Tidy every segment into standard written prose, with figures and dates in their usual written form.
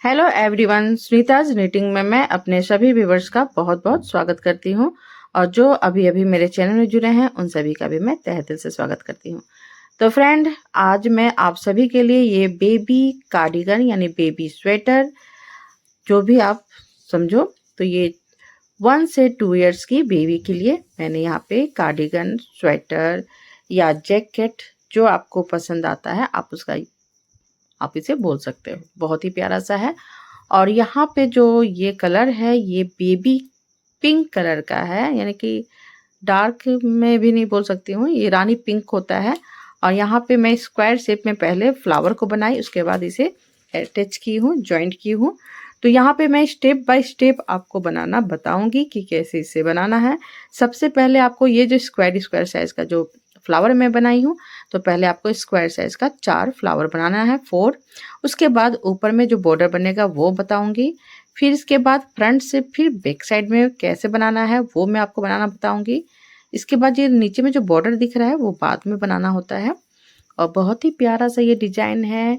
Hello everyone, Sunita's knitting में मैं अपने सभी व्यूवर्स का बहुत बहुत स्वागत करती हूं और जो अभी अभी मेरे चैनल में जुड़े हैं उन सभी का भी मैं तहे दिल से स्वागत करती हूं। तो फ्रेंड, आज मैं आप सभी के लिए ये बेबी कार्डिगन यानी बेबी स्वेटर, जो भी आप समझो, तो ये 1 से 2 इयर्स की बेबी के लिए मैंने यहाँ पे कार्डिगन, स्वेटर या जैकेट, जो आपको पसंद आता है आप इसे बोल सकते हो। बहुत ही प्यारा सा है। और यहाँ पे जो ये कलर है ये बेबी पिंक कलर का है, यानी कि डार्क में भी नहीं बोल सकती हूँ, ये रानी पिंक होता है। और यहाँ पे मैं स्क्वायर शेप में पहले फ्लावर को बनाई, उसके बाद इसे अटैच की हूँ, जॉइंट की हूँ। तो यहाँ पे मैं स्टेप बाय स्टेप आपको बनाना बताऊंगी कि कैसे इसे बनाना है। सबसे पहले आपको ये जो स्क्वायर स्क्वायर साइज का जो फ्लावर मैं बनाई हूँ, तो पहले आपको स्क्वायर साइज का 4 फ्लावर बनाना है, 4। उसके बाद ऊपर में जो बॉर्डर बनेगा वो बताऊंगी। फिर इसके बाद फ्रंट से फिर बैक साइड में कैसे बनाना है वो मैं आपको बनाना बताऊंगी। इसके बाद ये नीचे में जो बॉर्डर दिख रहा है वो बाद में बनाना होता है। और बहुत ही प्यारा सा ये डिजाइन है।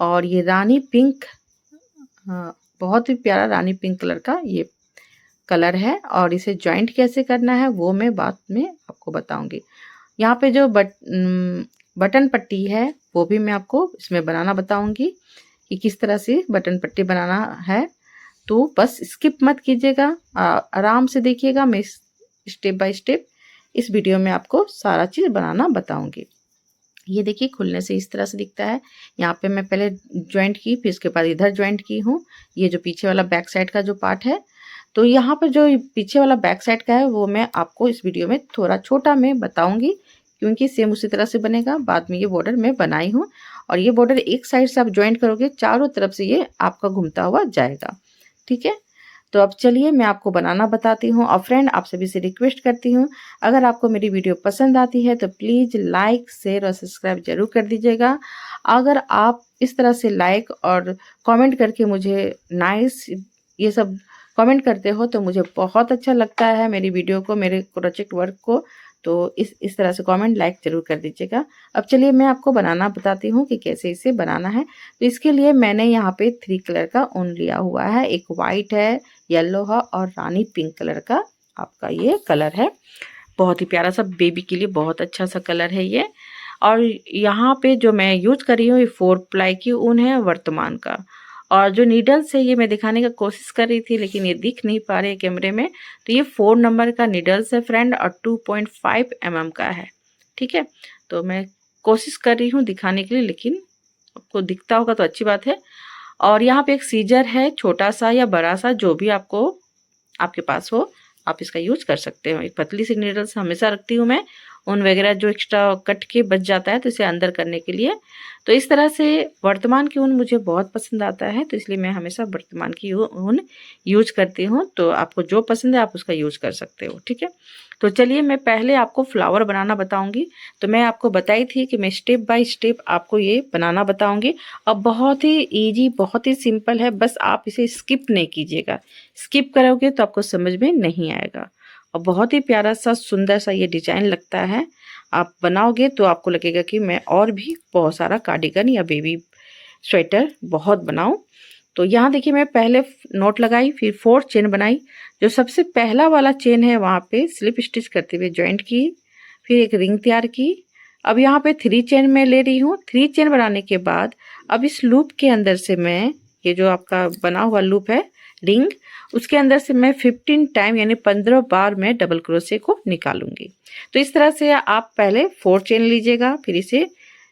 और ये रानी पिंक, हाँ, बहुत ही प्यारा रानी पिंक कलर का ये कलर है। और इसे जॉइंट कैसे करना है वो मैं बाद में आपको बताऊंगी। यहाँ पे जो बटन पट्टी है वो भी मैं आपको इसमें बनाना बताऊंगी कि किस तरह से बटन पट्टी बनाना है। तो बस स्किप मत कीजिएगा, आराम से देखिएगा। मैं स्टेप बाय स्टेप इस वीडियो में आपको सारा चीज़ बनाना बताऊंगी। ये देखिए, खुलने से इस तरह से दिखता है। यहाँ पे मैं पहले ज्वाइंट की, फिर इसके बाद इधर ज्वाइंट की हूँ। ये जो पीछे वाला बैक साइड का जो पार्ट है, तो यहाँ पर जो पीछे वाला बैक साइड का है वो मैं आपको इस वीडियो में थोड़ा छोटा में बताऊंगी, क्योंकि सेम उसी तरह से बनेगा। बाद में ये बॉर्डर मैं बनाई हूँ और ये बॉर्डर एक साइड से आप ज्वाइंट करोगे, चारों तरफ से ये आपका घूमता हुआ जाएगा। ठीक है, तो अब चलिए मैं आपको बनाना बताती हूँ। और फ्रेंड, आप सभी से रिक्वेस्ट करती हूँ, अगर आपको मेरी वीडियो पसंद आती है तो प्लीज़ लाइक, शेयर और सब्सक्राइब जरूर कर दीजिएगा। अगर आप इस तरह से लाइक और कमेंट करके मुझे नाइस ये सब कमेंट करते हो तो मुझे बहुत अच्छा लगता है, मेरी वीडियो को, मेरे प्रोजेक्ट वर्क को। तो इस तरह से कमेंट लाइक जरूर कर दीजिएगा। अब चलिए मैं आपको बनाना बताती हूँ कि कैसे इसे बनाना है। तो इसके लिए मैंने यहाँ पे 3 कलर का ऊन लिया हुआ है। एक वाइट है, येलो है और रानी पिंक कलर का आपका ये कलर है। बहुत ही प्यारा सा, बेबी के लिए बहुत अच्छा सा कलर है ये। और यहाँ पे जो मैं यूज कर रही हूँ ये 4 प्लाई की ऊन है, वर्तमान का। और जो नीडल्स है ये मैं दिखाने का कोशिश कर रही थी लेकिन ये दिख नहीं पा रहे कैमरे में। तो ये 4 नंबर का नीडल्स है फ्रेंड, और 2.5 mm का है। ठीक है, तो मैं कोशिश कर रही हूँ दिखाने के लिए, लेकिन आपको दिखता होगा तो अच्छी बात है। और यहाँ पे एक सीजर है, छोटा सा या बड़ा सा, जो भी आपके पास हो आप इसका यूज कर सकते हो। एक पतली सी नीडल्स हमेशा रखती हूँ मैं, ऊन वगैरह जो एक्स्ट्रा कट के बच जाता है तो इसे अंदर करने के लिए। तो इस तरह से वर्तमान की ऊन मुझे बहुत पसंद आता है, तो इसलिए मैं हमेशा वर्तमान की ऊन यूज करती हूँ। तो आपको जो पसंद है आप उसका यूज कर सकते हो। ठीक है, तो चलिए मैं पहले आपको फ्लावर बनाना बताऊंगी। तो मैं आपको बताई थी कि मैं स्टेप बाय स्टेप आपको ये बनाना बताऊंगी। और बहुत ही इजी, बहुत ही सिंपल है, बस आप इसे स्किप नहीं कीजिएगा। स्किप करोगे तो आपको समझ में नहीं आएगा। और बहुत ही प्यारा सा, सुंदर सा ये डिजाइन लगता है। आप बनाओगे तो आपको लगेगा कि मैं और भी बहुत सारा कार्डिगन या बेबी स्वेटर बहुत बनाऊं। तो यहाँ देखिए, मैं पहले नोट लगाई, फिर 4 चेन बनाई। जो सबसे पहला वाला चेन है वहाँ पे स्लिप स्टिच करते हुए जॉइंट की, फिर एक रिंग तैयार की। अब यहाँ पे 3 चेन में ले रही हूँ। 3 चेन बनाने के बाद अब इस लूप के अंदर से मैं, ये जो आपका बना हुआ लूप है रिंग, उसके अंदर से मैं 15 टाइम यानी 15 बार में डबल क्रोशे को निकालूंगी। तो इस तरह से आप पहले 4 चेन लीजिएगा, फिर इसे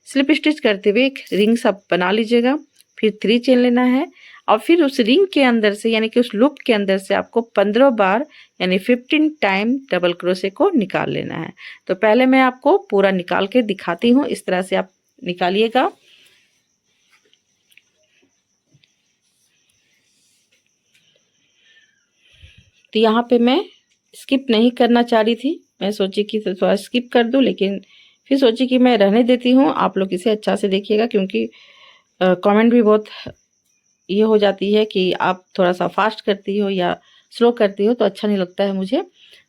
स्लिप स्टिच करते हुए एक रिंग सब बना लीजिएगा। फिर 3 चेन लेना है और फिर उस रिंग के अंदर से यानी कि उस लूप के अंदर से आपको 15 बार यानी 15 टाइम डबल क्रोशे को निकाल लेना है। तो पहले मैं आपको पूरा निकाल के दिखाती हूँ, इस तरह से आप निकालिएगा। तो यहाँ पे मैं स्किप नहीं करना चाह रही थी, मैं सोची कि थोड़ा स्किप कर दूं, लेकिन फिर सोची कि मैं रहने देती हूँ। आप लोग इसे अच्छा से देखिएगा, क्योंकि कमेंट भी बहुत ये हो जाती है कि आप थोड़ा सा फास्ट करती हो या स्लो करती हो, तो अच्छा नहीं लगता है मुझे।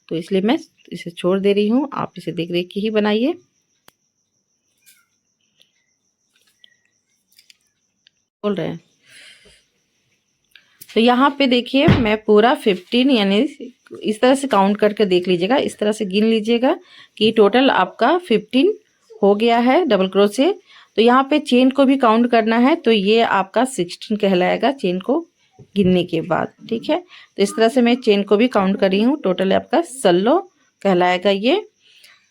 तो इसलिए मैं इसे छोड़ दे रही हूँ, आप इसे देख देख के ही बनाइए। बोल रहे हैं तो यहाँ पे देखिए मैं पूरा 15 यानी इस तरह से काउंट करके देख लीजिएगा, इस तरह से गिन लीजिएगा कि टोटल आपका 15 हो गया है डबल क्रोशे। तो यहाँ पे चेन को भी काउंट करना है, तो ये आपका 16 कहलाएगा चेन को गिनने के बाद। ठीक है, तो इस तरह से मैं चेन को भी काउंट कर रही हूँ, टोटल आपका 16 कहलाएगा ये।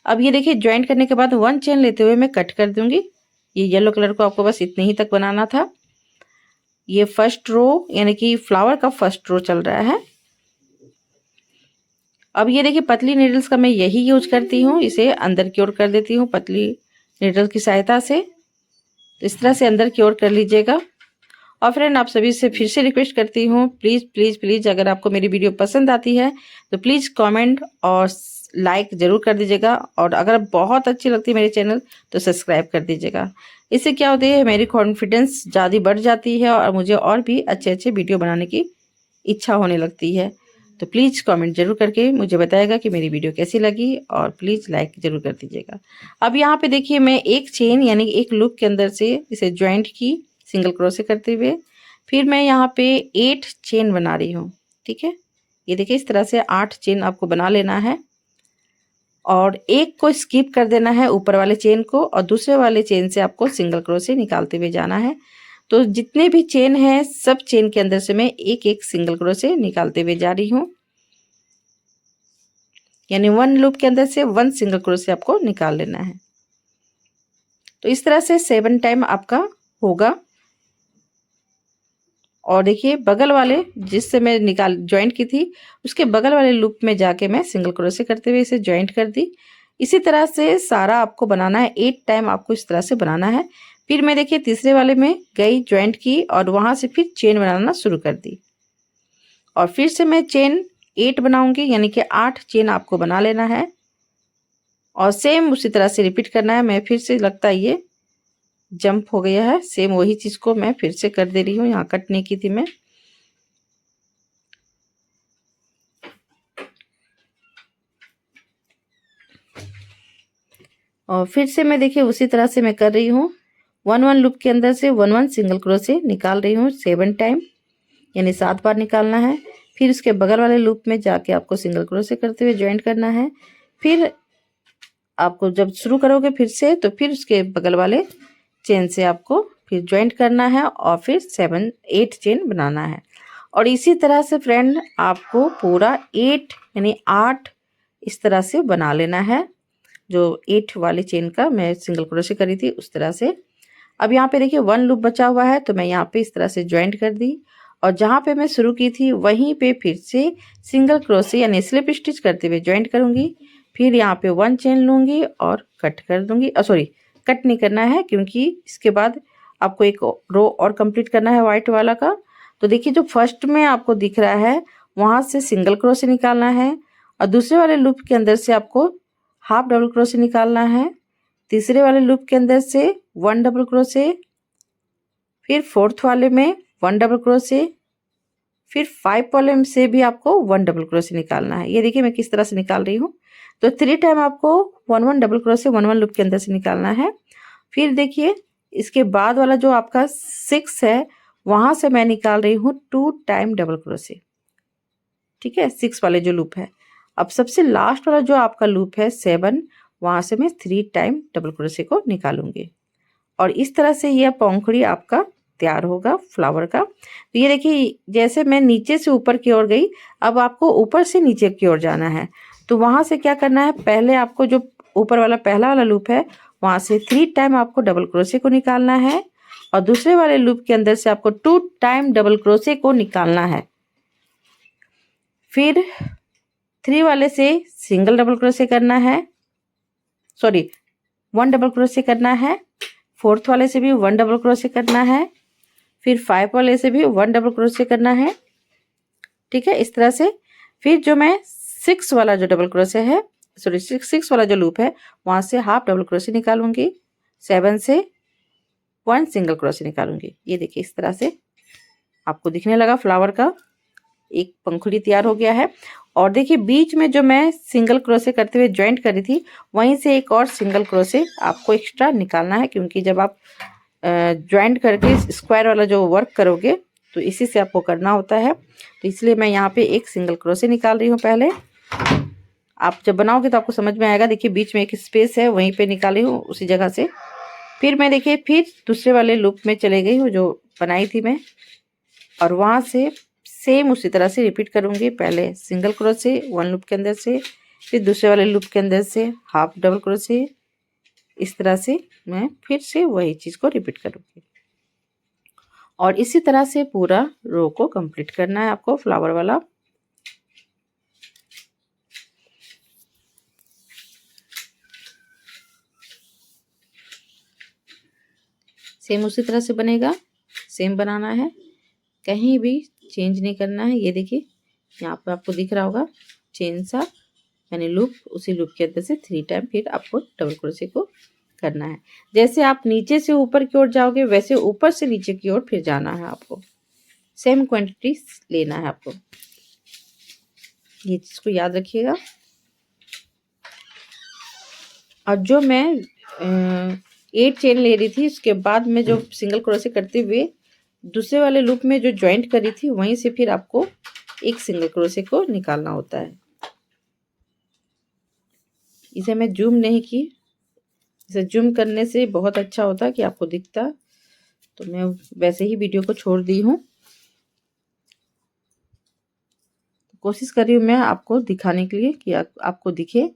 अब ये देखिए ज्वाइंट करने के बाद 1 चेन लेते हुए मैं कट कर दूंगी। ये येलो कलर को आपको बस इतने ही तक बनाना था। ये फर्स्ट रो यानी कि फ्लावर का फर्स्ट रो चल रहा है। अब ये देखिए पतली नीडल्स का मैं यही यूज करती हूँ, इसे अंदर की ओर कर देती हूँ पतली नीडल की सहायता से। तो इस तरह से अंदर की ओर कर लीजिएगा। और फ्रेंड आप सभी से फिर से रिक्वेस्ट करती हूँ, प्लीज़ प्लीज़ प्लीज़ अगर आपको मेरी वीडियो पसंद आती है तो प्लीज़ कमेंट और लाइक ज़रूर कर दीजिएगा, और अगर बहुत अच्छी लगती है मेरे चैनल तो सब्सक्राइब कर दीजिएगा। इससे क्या होती है, मेरी कॉन्फिडेंस ज़्यादा बढ़ जाती है और मुझे और भी अच्छे अच्छे वीडियो बनाने की इच्छा होने लगती है। तो प्लीज़ कमेंट जरूर करके मुझे बताइएगा कि मेरी वीडियो कैसी लगी, और प्लीज़ लाइक ज़रूर कर दीजिएगा। अब यहाँ पे देखिए मैं एक चेन यानी एक लूप के अंदर से इसे ज्वाइंट की सिंगल क्रोशे करते हुए, फिर मैं यहाँ पे 8 चेन बना रही हूँ। ठीक है, ये देखिए इस तरह से 8 चेन आपको बना लेना है, और एक को स्किप कर देना है ऊपर वाले चेन को, और दूसरे वाले चेन से आपको सिंगल क्रोशे निकालते हुए जाना है। तो जितने भी चेन हैं सब चेन के अंदर से मैं एक एक सिंगल क्रोशे निकालते हुए जा रही हूँ, यानी 1 लूप के अंदर से 1 सिंगल क्रोशे आपको निकाल लेना है। तो इस तरह से 7 टाइम आपका होगा। और देखिए बगल वाले जिससे मैं ज्वाइंट की थी उसके बगल वाले लूप में जाके मैं सिंगल क्रोशे करते हुए इसे ज्वाइंट कर दी। इसी तरह से सारा आपको बनाना है, 8 टाइम आपको इस तरह से बनाना है। फिर मैं देखिए तीसरे वाले में गई, ज्वाइंट की, और वहां से फिर चेन बनाना शुरू कर दी, और फिर से मैं चेन 8 बनाऊंगी, यानी कि 8 चेन आपको बना लेना है, और सेम उसी तरह से रिपीट करना है। मैं फिर से लगता है ये जंप हो गया है, सेम वही चीज को मैं फिर से कर दे रही हूँ, यहाँ कटने की थी मैं। और फिर से मैं देखिए उसी तरह से मैं कर रही हूँ, 1 लूप के अंदर से 1 सिंगल क्रोशे निकाल रही हूँ 7 टाइम, यानी 7 बार निकालना है। फिर उसके बगल वाले लूप में जाके आपको सिंगल क्रोशे करते हुए ज्वाइंट करना है। फिर आपको जब शुरू करोगे फिर से, तो फिर उसके बगल वाले चेन से आपको फिर ज्वाइंट करना है, और फिर 8 चेन बनाना है। और इसी तरह से फ्रेंड आपको पूरा 8 यानी 8 इस तरह से बना लेना है, जो 8 वाले चेन का मैं सिंगल क्रोशे करी थी उस तरह से। अब यहाँ पे देखिए 1 लूप बचा हुआ है, तो मैं यहाँ पे इस तरह से ज्वाइंट कर दी, और जहाँ पे मैं शुरू की थी वहीं पे फिर से सिंगल क्रोशे यानी स्लिप स्टिच करते हुए ज्वाइंट करूँगी। फिर यहाँ पे 1 चेन लूँगी और कट कर दूँगी, सॉरी कट नहीं करना है, क्योंकि इसके बाद आपको एक रो और कंप्लीट करना है वाइट वाला का। तो देखिए जो फर्स्ट में आपको दिख रहा है वहाँ से सिंगल क्रोशे निकालना है, और दूसरे वाले लूप के अंदर से आपको हाफ डबल क्रोशे निकालना है। तीसरे वाले लूप के अंदर से 1 डबल क्रोशे, फिर 4th वाले में 1 डबल क्रोशे, फिर 5 वाले से भी आपको 1 डबल क्रोशे निकालना है। ये देखिए मैं किस तरह से निकाल रही हूँ। तो 3 टाइम आपको 1 डबल क्रोशे 1 लूप के अंदर से निकालना है। फिर देखिए इसके बाद वाला जो आपका 6 है वहां से मैं निकाल रही हूँ 2 टाइम डबल क्रोशे। ठीक है, 6 वाले जो लूप है। अब सबसे लास्ट वाला जो आपका लूप है 7, वहां से मैं 3 टाइम डबल क्रोशे को निकालूंगी, और इस तरह से यह पंखुड़ी आपका तैयार होगा फ्लावर का। तो ये देखिए जैसे मैं नीचे से ऊपर की ओर गई, अब आपको ऊपर से नीचे की ओर जाना है। तो वहां से क्या करना है, पहले आपको जो ऊपर वाला पहला वाला लूप है वहां से 3 टाइम आपको डबल क्रोशे को निकालना है, और दूसरे वाले लूप के अंदर से आपको 2 टाइम डबल क्रोशे को निकालना है। फिर 3 वाले से सिंगल डबल क्रोशे करना है, सॉरी 1 डबल क्रोशे करना है। 4th वाले से भी 1 डबल क्रोशे करना है। फिर 5 वाले से भी 1 डबल क्रोशे करना है। ठीक है, इस तरह से। फिर जो मैं 6 वाला जो डबल क्रोशे है, सॉरी 6 वाला जो लूप है वहां से हाफ डबल क्रोशे निकालूंगी, 7 से 1 सिंगल क्रोशे निकालूंगी। ये देखिए इस तरह से आपको दिखने लगा फ्लावर का एक पंखुड़ी तैयार हो गया है। और देखिए बीच में जो मैं सिंगल क्रोशे करते हुए ज्वाइंट करी थी वहीं से एक और सिंगल क्रोशे आपको एक्स्ट्रा निकालना है, क्योंकि जब आप ज्वाइंट करके स्क्वायर वाला जो वर्क करोगे तो इसी से आपको करना होता है। तो इसलिए मैं यहाँ पे एक सिंगल क्रोशे निकाल रही हूँ। पहले आप जब बनाओगे तो आपको समझ में आएगा। देखिए बीच में एक स्पेस है, वहीं पे निकाली हूँ उसी जगह से। फिर मैं देखिए फिर दूसरे वाले लूप में चले गई हूँ जो बनाई थी मैं, और वहाँ से सेम उसी तरह से रिपीट करूँगी। पहले सिंगल क्रोशे 1 लूप के अंदर से, फिर दूसरे वाले लूप के अंदर से हाफ डबल क्रोशे, इस तरह से मैं फिर से वही चीज़ को रिपीट करूँगी। और इसी तरह से पूरा रो को कंप्लीट करना है आपको, फ्लावर वाला। सेम उसी तरह से बनेगा, सेम बनाना है, कहीं भी चेंज नहीं करना है। ये देखिए यहाँ पे आपको दिख रहा होगा चेन सा, यानी लूप, उसी लूप के अंदर से 3 टाइम फिर आपको डबल क्रोशे को करना है। जैसे आप नीचे से ऊपर की ओर जाओगे वैसे ऊपर से नीचे की ओर फिर जाना है आपको। सेम क्वांटिटी लेना है आपको, ये चीज़ को याद रखिएगा। और जो मैं 8 चेन ले रही थी, उसके बाद में जो सिंगल क्रोशे करते हुए दूसरे वाले लूप में जो ज्वाइंट करी थी, वहीं से फिर आपको एक सिंगल क्रोशे को निकालना होता है। इसे मैं जूम नहीं की, इसे जूम करने से बहुत अच्छा होता कि आपको दिखता, तो मैं वैसे ही वीडियो को छोड़ दी हूँ। कोशिश कर रही हूँ मैं आपको दिखाने के लिए कि आपको दिखे।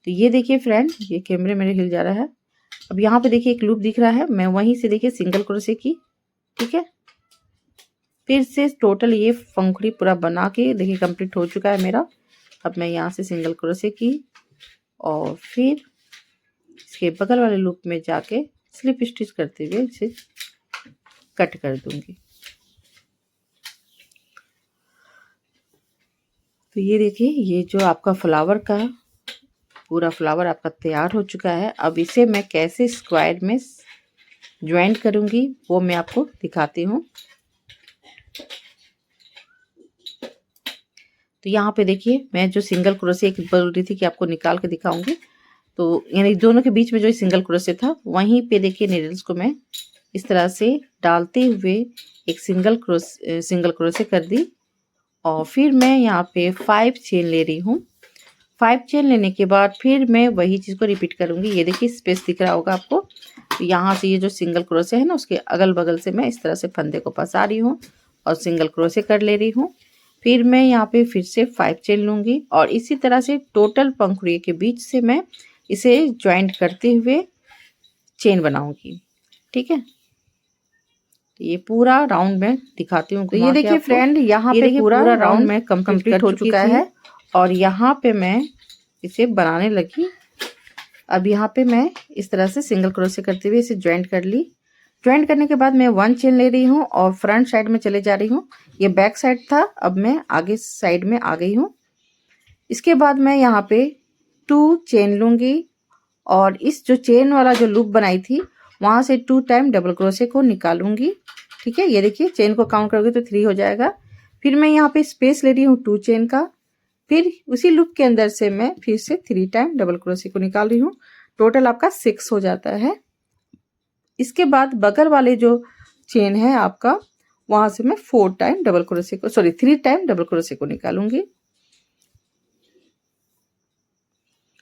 तो ये देखिए फ्रेंड, ये कैमरे मेरे हिल जा रहा है। अब यहाँ पे देखिए एक लूप दिख रहा है, मैं वहीं से देखिए सिंगल क्रोशे की, ठीक है। फिर से टोटल ये पंखुड़ी पूरा बना के देखिए कंप्लीट हो चुका है मेरा। अब मैं यहाँ से सिंगल क्रोशे की और फिर इसके बगल वाले लूप में जाके स्लिप स्टिच करते हुए इसे कट कर दूंगी। तो ये देखिए ये जो आपका फ्लावर का पूरा फ्लावर आपका तैयार हो चुका है। अब इसे मैं कैसे स्क्वायर में ज्वाइंट करूंगी वो मैं आपको दिखाती हूँ। तो यहाँ पे देखिए मैं जो सिंगल क्रोशे एक बोल रही थी कि आपको निकाल के दिखाऊंगी, तो यानी दोनों के बीच में जो सिंगल क्रोशे था वहीं पे देखिए नीडल्स को मैं इस तरह से डालते हुए एक सिंगल क्रोशे कर दी। और फिर मैं यहाँ पे 5 चेन ले रही हूँ। 5 चेन लेने के बाद फिर मैं वही चीज़ को रिपीट करूँगी। ये देखिए स्पेस दिख रहा होगा आपको, तो यहाँ से ये जो सिंगल क्रोशे है ना, उसके अगल बगल से मैं इस तरह से फंदे को फंसा रही हूँ और सिंगल क्रोशे कर ले रही हूँ। फिर मैं यहाँ पे फिर से 5 चेन लूँगी और इसी तरह से टोटल पंखुड़ी के बीच से मैं इसे ज्वाइंट करते हुए चेन बनाऊंगी, ठीक है। तो ये पूरा राउंड में दिखाती हूँ। तो ये देखिए फ्रेंड, यहाँ पे पूरा राउंड में कंप्लीट हो चुका है और यहाँ पे मैं इसे बनाने लगी। अब यहाँ पे मैं इस तरह से सिंगल क्रोशे करते हुए इसे ज्वाइंट कर ली। ज्वाइंट करने के बाद मैं 1 चेन ले रही हूँ और फ्रंट साइड में चले जा रही हूँ। ये बैक साइड था, अब मैं आगे साइड में आ गई हूँ। इसके बाद मैं यहाँ पे 2 चेन लूँगी और इस जो चेन वाला जो लूप बनाई थी वहाँ से 2 टाइम डबल क्रोशे को निकालूंगी, ठीक है। ये देखिए चेन को काउंट करोगे तो 3 हो जाएगा। फिर मैं यहाँ पे स्पेस ले रही हूँ 2 चेन का, फिर उसी लूप के अंदर से मैं फिर से 3 टाइम डबल क्रोशे को निकाल रही हूँ। टोटल आपका 6 हो जाता है। इसके बाद बगल वाले जो चेन है आपका, वहां से मैं 3 टाइम डबल क्रोशे को निकालूंगी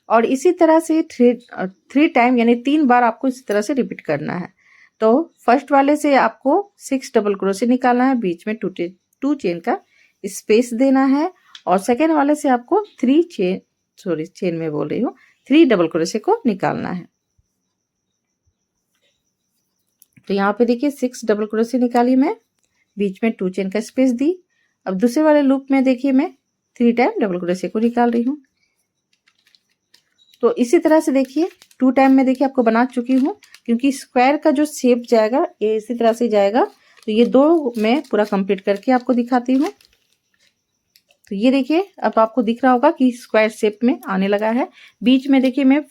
और इसी तरह से 3 टाइम यानी 3 बार आपको इसी तरह से रिपीट करना है। तो फर्स्ट वाले से आपको 6 डबल क्रोशे निकालना है, बीच में 2 चेन का स्पेस देना है और सेकेंड वाले से आपको 3 डबल क्रोशे को निकालना है। तो यहाँ पे देखिए 6 डबल क्रोशे निकाली मैं, बीच में 2 चेन का स्पेस दी। अब दूसरे वाले लूप में देखिए मैं 3 टाइम डबल क्रोशे को निकाल रही हूँ। तो इसी तरह से देखिए 2 टाइम में देखिए आपको बना चुकी हूँ, क्योंकि स्क्वायर का जो शेप जाएगा ये इसी तरह से जाएगा। तो ये 2 मैं पूरा कंप्लीट करके आपको दिखाती हूँ। तो ये देखिए अब आपको दिख रहा होगा कि स्क्वायर शेप में आने लगा है। बीच में देखिए मैं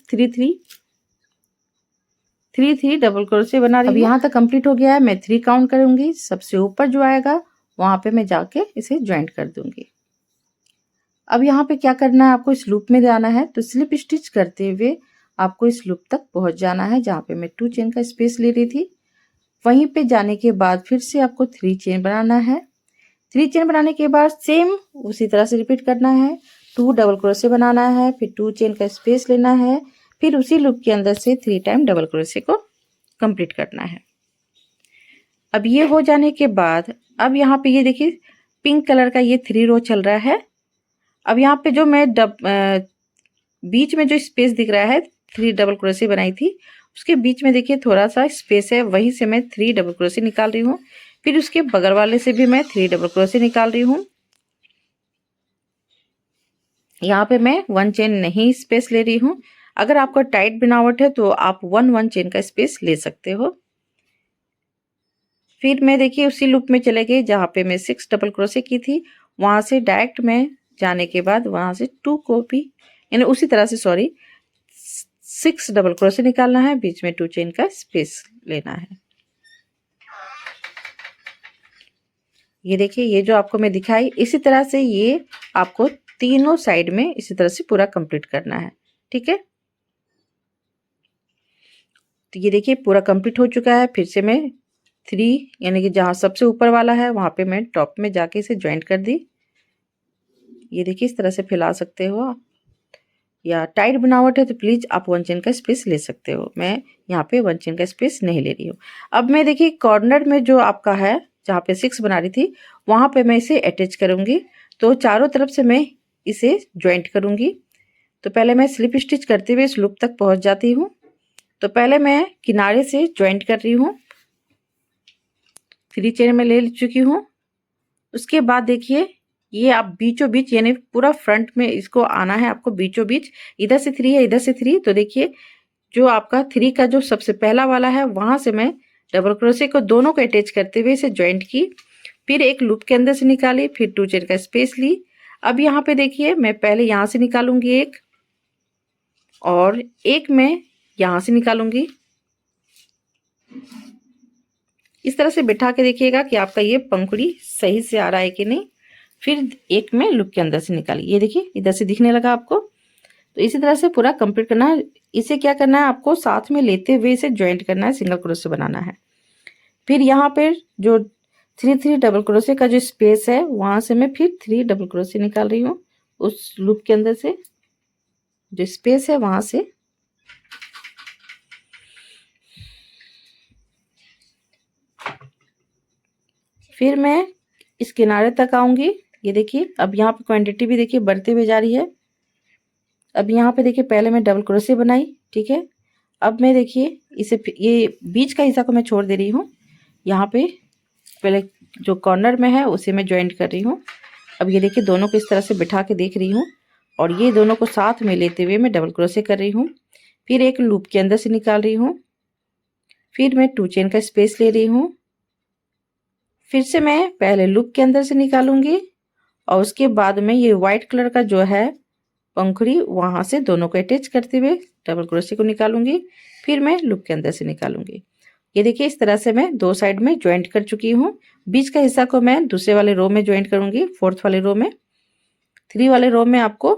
3 डबल क्रोशे बना रही हूँ। अब यहाँ तक कंप्लीट हो गया है। मैं 3 काउंट करूंगी, सबसे ऊपर जो आएगा वहां पे मैं जाके इसे ज्वाइंट कर दूंगी। अब यहाँ पे क्या करना है, आपको इस लूप में जाना है। तो स्लिप स्टिच करते हुए आपको इस लूप तक पहुंच जाना है जहाँ पे मैं 2 चेन का स्पेस ले रही थी। वहीं पे जाने के बाद फिर से आपको 3 चेन बनाना है 3 चेन बनाने के बाद सेम उसी तरह से रिपीट करना है। 2 डबल क्रोशे बनाना है, फिर 2 चेन का स्पेस लेना है, फिर उसी लूप के अंदर से 3 टाइम डबल क्रोशे को कंप्लीट करना है। अब ये हो जाने के बाद अब यहाँ पे ये देखिए पिंक कलर का ये 3 रो चल रहा है। अब यहाँ पे जो मैं बीच में जो स्पेस दिख रहा है 3 डबल क्रोशे बनाई थी, उसके बीच में देखिए थोड़ा सा स्पेस है, वहीं से मैं 3 डबल क्रोशे निकाल रही हूँ। फिर उसके बगल वाले से भी मैं 3 डबल क्रोशे निकाल रही हूँ। यहाँ पे मैं 1 चेन नहीं स्पेस ले रही हूँ। अगर आपका टाइट बनावट है तो आप 1 चेन का स्पेस ले सकते हो। फिर मैं देखिए उसी लूप में चले गई जहाँ पे मैं 6 डबल क्रोशे की थी, वहां से डायरेक्ट मैं जाने के बाद वहां से 2 को भी यानी उसी तरह से 6 डबल क्रोशे निकालना है, बीच में 2 चेन का स्पेस लेना है। ये देखिए ये जो आपको मैं दिखाई इसी तरह से ये आपको तीनों साइड में इसी तरह से पूरा कंप्लीट करना है। ठीक है, तो ये देखिए पूरा कंप्लीट हो चुका है। फिर से मैं 3 यानी कि जहाँ सबसे ऊपर वाला है वहां पे मैं टॉप में जाके इसे ज्वाइंट कर दी। ये देखिए इस तरह से फैला सकते हो आप, या टाइट बनावट है तो प्लीज आप 1 चेन का स्पेस ले सकते हो। मैं यहाँ पे 1 चेन का स्पेस नहीं ले रही हूँ। अब मैं देखिए कॉर्नर में जो आपका है जहाँ पे 6 बना रही थी वहां पे मैं इसे अटैच करूंगी। तो चारों तरफ से मैं इसे ज्वाइंट करूंगी। तो पहले मैं स्लिप स्टिच करते हुए इस लूप तक पहुंच जाती हूँ। तो पहले मैं किनारे से ज्वाइंट कर रही हूँ, 3 चेन में ले चुकी हूँ। उसके बाद देखिए ये आप बीचों बीच यानी पूरा फ्रंट में इसको आना है आपको, बीचों बीच इधर से 3 है इधर से 3। तो देखिए जो आपका 3 का जो सबसे पहला वाला है वहां से मैं डबल क्रोशे को दोनों को अटैच करते हुए इसे ज्वाइंट की, फिर एक लूप के अंदर से निकाली, फिर 2 चेन का स्पेस ली। अब यहाँ पे देखिए मैं पहले यहाँ से निकालूंगी एक, और एक मैं यहाँ से निकालूंगी। इस तरह से बिठा के देखिएगा कि आपका ये पंखुड़ी सही से आ रहा है कि नहीं। फिर एक में लूप के अंदर से निकालिए, ये देखिए इधर से दिखने लगा आपको। तो इसी तरह से पूरा कंप्लीट करना है। इसे क्या करना है आपको साथ में लेते हुए इसे ज्वाइंट करना है, सिंगल क्रोशे बनाना है। फिर यहाँ पे जो 3 डबल क्रोशे का जो स्पेस है वहां से मैं फिर 3 डबल क्रोशे निकाल रही हूँ। उस लूप के अंदर से जो स्पेस है वहां से। फिर मैं इस किनारे तक आऊंगी। ये देखिए अब यहाँ पे क्वांटिटी भी देखिए बढ़ते हुए जा रही है। अब यहाँ पे देखिए पहले मैं डबल क्रोशे बनाई, ठीक है। अब मैं देखिए इसे ये बीच का हिस्सा को मैं छोड़ दे रही हूँ। यहाँ पे पहले जो कॉर्नर में है उसे मैं ज्वाइंट कर रही हूँ। अब ये देखिए दोनों को इस तरह से बिठा के देख रही हूँ, और ये दोनों को साथ में लेते हुए मैं डबल क्रोशे कर रही हूँ। फिर एक लूप के अंदर से निकाल रही हूँ, फिर मैं 2 चेन का स्पेस ले रही हूँ। फिर से मैं पहले लूप के अंदर से निकालूंगी, और उसके बाद में ये व्हाइट कलर का जो है पंखुड़ी वहां से दोनों को अटैच करते हुए डबल क्रोशे को निकालूंगी। फिर मैं लूप के अंदर से निकालूंगी। ये देखिए इस तरह से मैं 2 साइड में ज्वाइंट कर चुकी हूँ। बीच का हिस्सा को मैं दूसरे वाले रो में ज्वाइंट करूंगी, 4th वाले रो में। 3 वाले रो में आपको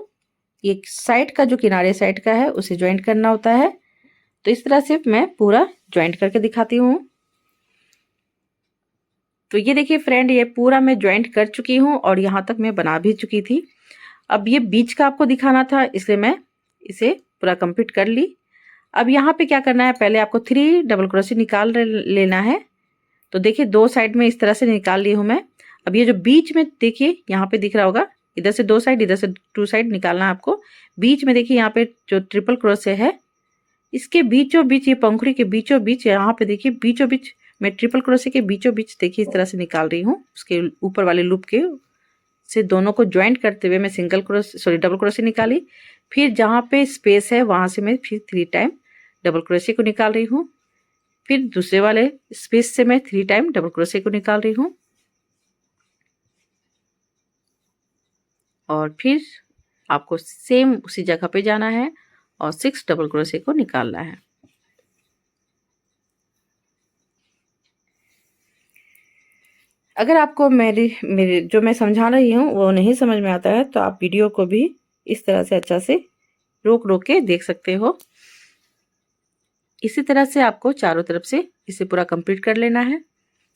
एक साइड का जो किनारे साइड का है उसे ज्वाइंट करना होता है। तो इस तरह से मैं पूरा ज्वाइंट करके दिखाती हूँ। तो ये देखिए फ्रेंड ये पूरा मैं ज्वाइंट कर चुकी हूँ और यहाँ तक मैं बना भी चुकी थी। अब ये बीच का आपको दिखाना था इसलिए मैं इसे पूरा कंप्लीट कर ली। अब यहाँ पे क्या करना है, पहले आपको 3 डबल क्रोशे निकाल लेना है। तो देखिए 2 साइड में इस तरह से निकाल ली हूँ मैं। अब ये जो बीच में देखिए यहाँ पे दिख रहा होगा, इधर से 2 साइड इधर से 2 साइड निकालना है आपको। बीच में देखिए यहाँ पे जो ट्रिपल क्रोशे है इसके बीचों बीच, ये पंखुड़ी के बीचों बीच यहाँ पे देखिए बीचों बीच मैं ट्रिपल क्रोशे के बीचों बीच देखिए इस तरह से निकाल रही हूँ। उसके ऊपर वाले लूप के से दोनों को ज्वाइंट करते हुए मैं डबल क्रोशे निकाली। फिर जहाँ पे स्पेस है वहां से मैं फिर 3 टाइम डबल क्रोशे को निकाल रही हूँ। फिर दूसरे वाले स्पेस से मैं 3 टाइम डबल क्रोशे को निकाल रही हूँ, और फिर आपको सेम उसी जगह पे जाना है और 6 डबल क्रोशे को निकालना है। अगर आपको मेरे जो मैं समझा रही हूँ वो नहीं समझ में आता है तो आप वीडियो को भी इस तरह से अच्छा से रोक रोक के देख सकते हो। इसी तरह से आपको चारों तरफ से इसे पूरा कंप्लीट कर लेना है।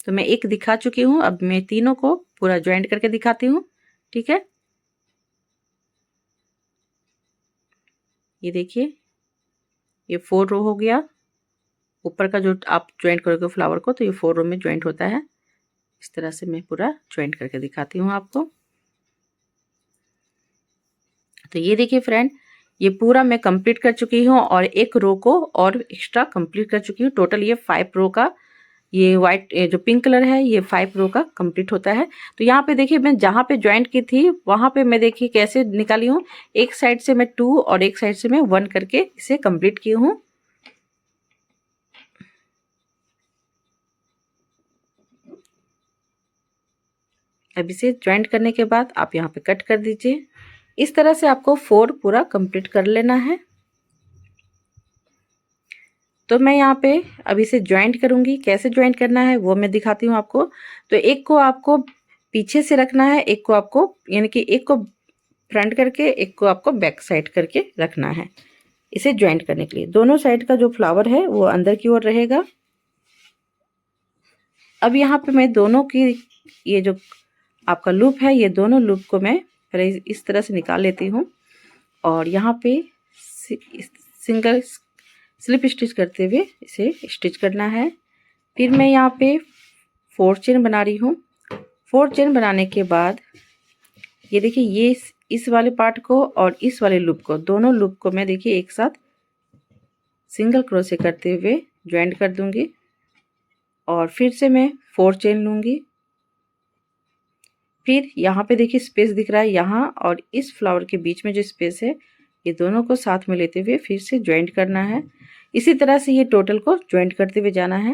तो मैं एक दिखा चुकी हूँ, अब मैं तीनों को पूरा ज्वाइंट करके दिखाती हूँ। ठीक है, ये देखिए, ये 4 रो हो गया। ऊपर का जो आप ज्वाइंट करोगे फ्लावर को, तो ये 4 रो में ज्वाइंट होता है। इस तरह से मैं पूरा ज्वाइंट करके दिखाती हूँ आपको। तो ये देखिए फ्रेंड, ये पूरा मैं कंप्लीट कर चुकी हूँ और एक रो को और एक्स्ट्रा कंप्लीट कर चुकी हूँ। टोटल ये 5 रो का, ये वाइट जो पिंक कलर है, ये 5 रो का कंप्लीट होता है। तो यहाँ पे देखिए, मैं जहाँ पे ज्वाइंट की थी वहाँ पे मैं देखिए कैसे निकाली हूँ। एक साइड से मैं 2 और एक साइड से मैं 1 करके इसे कंप्लीट की हूँ। अब इसे ज्वाइंट करने के बाद आप यहाँ पे कट कर दीजिए। इस तरह से आपको 4 पूरा कंप्लीट कर लेना है। तो मैं यहाँ पे अब इसे ज्वाइंट करूँगी। कैसे ज्वाइंट करना है वो मैं दिखाती हूँ आपको। तो एक को आपको पीछे से रखना है, एक को आपको यानी कि एक को फ्रंट करके, एक को आपको बैक साइड करके रखना है इसे ज्वाइंट करने के लिए। दोनों साइड का जो फ्लावर है वो अंदर की ओर रहेगा। अब यहाँ पे मैं दोनों की ये जो आपका लूप है, ये दोनों लूप को मैं पहले इस तरह से निकाल लेती हूँ और यहाँ पे सिंगल स्लिप स्टिच करते हुए इसे स्टिच करना है। फिर मैं यहाँ पे 4 चेन बना रही हूँ। 4 चेन बनाने के बाद ये देखिए, ये इस वाले पार्ट को और इस वाले लूप को, दोनों लूप को मैं देखिए एक साथ सिंगल क्रोशे करते हुए ज्वाइंट कर दूंगी और फिर से मैं 4 चेन लूंगी। फिर यहाँ पे देखिए स्पेस दिख रहा है, यहाँ और इस फ्लावर के बीच में जो स्पेस है, ये दोनों को साथ में लेते हुए फिर से ज्वाइंट करना है। इसी तरह से ये टोटल को ज्वाइंट करते हुए जाना है।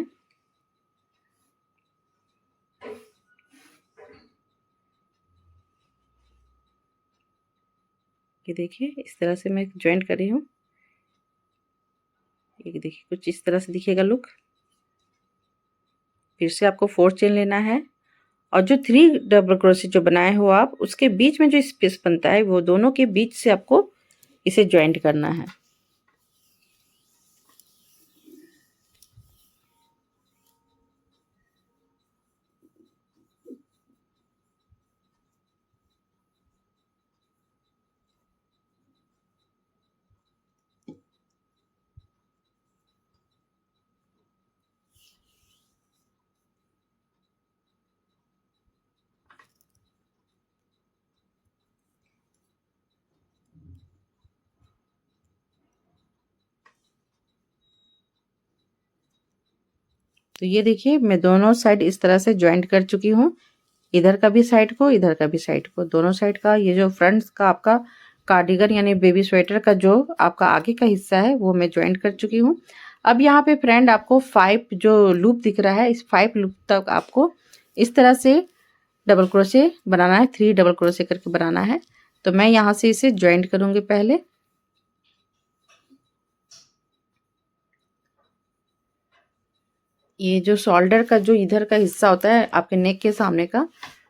ये देखिए, इस तरह से मैं ज्वाइंट कर रही हूँ। ये देखिए कुछ इस तरह से दिखेगा लुक। फिर से आपको 4 चेन लेना है और जो 3 डबल क्रोशे जो बनाए हो आप, उसके बीच में जो स्पेस बनता है, वो दोनों के बीच से आपको इसे ज्वाइंट करना है। तो ये देखिए, मैं दोनों साइड इस तरह से ज्वाइंट कर चुकी हूँ। इधर का भी साइड को, इधर का भी साइड को, दोनों साइड का ये जो फ्रंट का आपका कार्डिगन यानी बेबी स्वेटर का जो आपका आगे का हिस्सा है, वो मैं ज्वाइंट कर चुकी हूँ। अब यहाँ पे फ्रेंड आपको 5 जो लूप दिख रहा है, इस 5 लूप तक आपको इस तरह से डबल क्रोशे बनाना है। 3 डबल क्रोशे करके बनाना है। तो मैं यहाँ से इसे ज्वाइंट करूँगी पहले। ये जो शोल्डर का जो इधर का हिस्सा होता है आपके नेक के सामने का,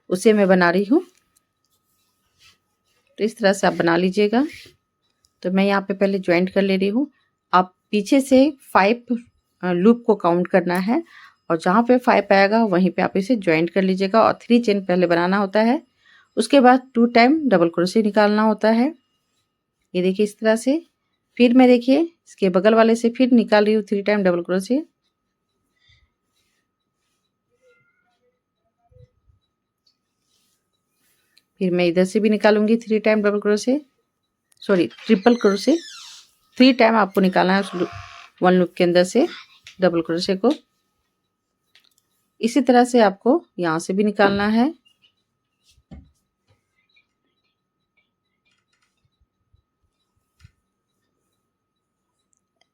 उसे मैं बना रही हूँ। तो इस तरह से आप बना लीजिएगा। तो मैं यहाँ पे पहले ज्वाइंट कर ले रही हूँ। आप पीछे से 5 लूप को काउंट करना है और जहाँ पे 5 आएगा वहीं पे आप इसे ज्वाइंट कर लीजिएगा और 3 चेन पहले बनाना होता है। उसके बाद 2 टाइम डबल क्रोशे निकालना होता है। ये देखिए इस तरह से। फिर मैं देखिए इसके बगल वाले से फिर निकाल रही हूँ 3 टाइम डबल क्रोशे। फिर मैं इधर से भी निकालूंगी 3 time double crochet, sorry triple crochet. 3 time आपको निकालना है उस 1 लूप के अंदर से डबल क्रोशे को। इसी तरह से आपको यहाँ से भी निकालना है।